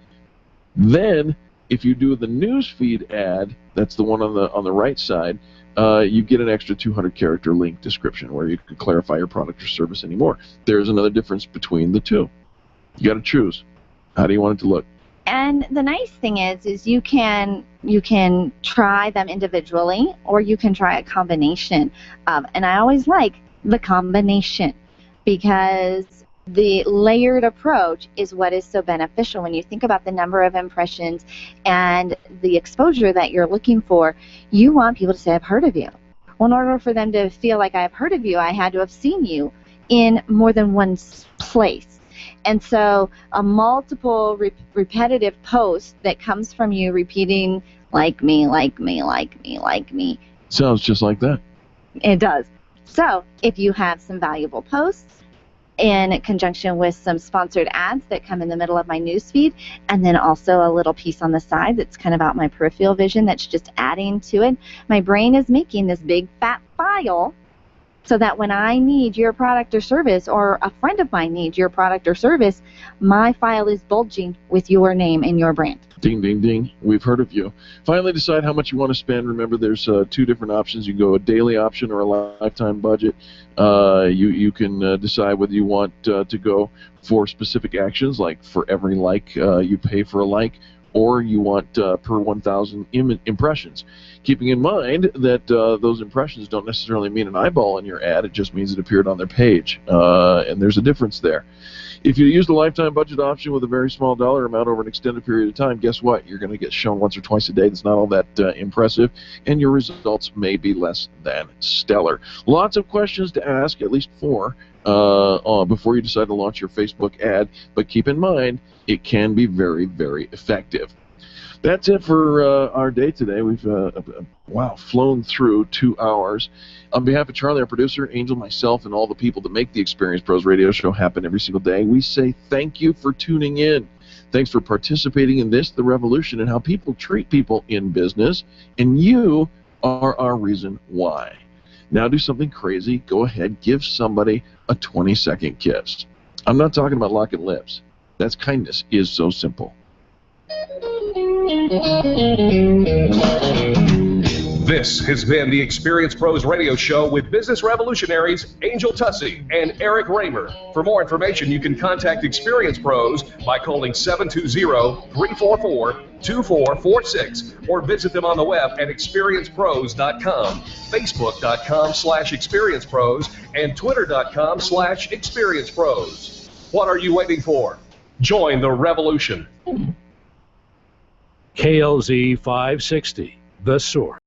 Then if you do the newsfeed ad, that's the one on the right side, you get an extra 200-character link description where you can clarify your product or service anymore. There's another difference between the two. You got to choose. How do you want it to look? And the nice thing is you can try them individually, or you can try a combination of. And I always like the combination, because the layered approach is what is so beneficial. When you think about the number of impressions and the exposure that you're looking for, you want people to say, I've heard of you. Well, in order for them to feel like I've heard of you, I had to have seen you in more than one place. And so a multiple repetitive post that comes from you repeating, like me, like me, like me, like me. Sounds just like that. It does. So if you have some valuable posts in conjunction with some sponsored ads that come in the middle of my newsfeed, and then also a little piece on the side that's kind of out my peripheral vision that's just adding to it, my brain is making this big fat file so that when I need your product or service, or a friend of mine needs your product or service, my file is bulging with your name and your brand. Ding, ding, ding. We've heard of you. Finally, decide how much you want to spend. Remember, there's 2 different options. You can go a daily option or a lifetime budget. You can decide whether you want to go for specific actions, like for every like you pay for a like, or you want per 1,000 impressions. Keeping in mind that those impressions don't necessarily mean an eyeball in your ad. It just means it appeared on their page, and there's a difference there. If you use the lifetime budget option with a very small dollar amount over an extended period of time, guess what? You're going to get shown once or twice a day. That's not all that impressive, and your results may be less than stellar. Lots of questions to ask, at least 4, before you decide to launch your Facebook ad, but keep in mind, it can be very, very effective. That's it for our day today. We've, flown through 2 hours. On behalf of Charlie, our producer, Angel, myself, and all the people that make the Experience Pros radio show happen every single day, we say thank you for tuning in. Thanks for participating in this, the revolution, and how people treat people in business. And you are our reason why. Now do something crazy. Go ahead, give somebody a 20-second kiss. I'm not talking about locking lips. That's kindness is so simple. This has been the Experience Pros Radio Show with business revolutionaries Angel Tuccy and Eric Reamer. For more information, you can contact Experience Pros by calling 720-344-2446 or visit them on the web at experiencepros.com, facebook.com/experiencepros, and twitter.com/experiencepros. What are you waiting for? Join the revolution. KLZ 560, The Source.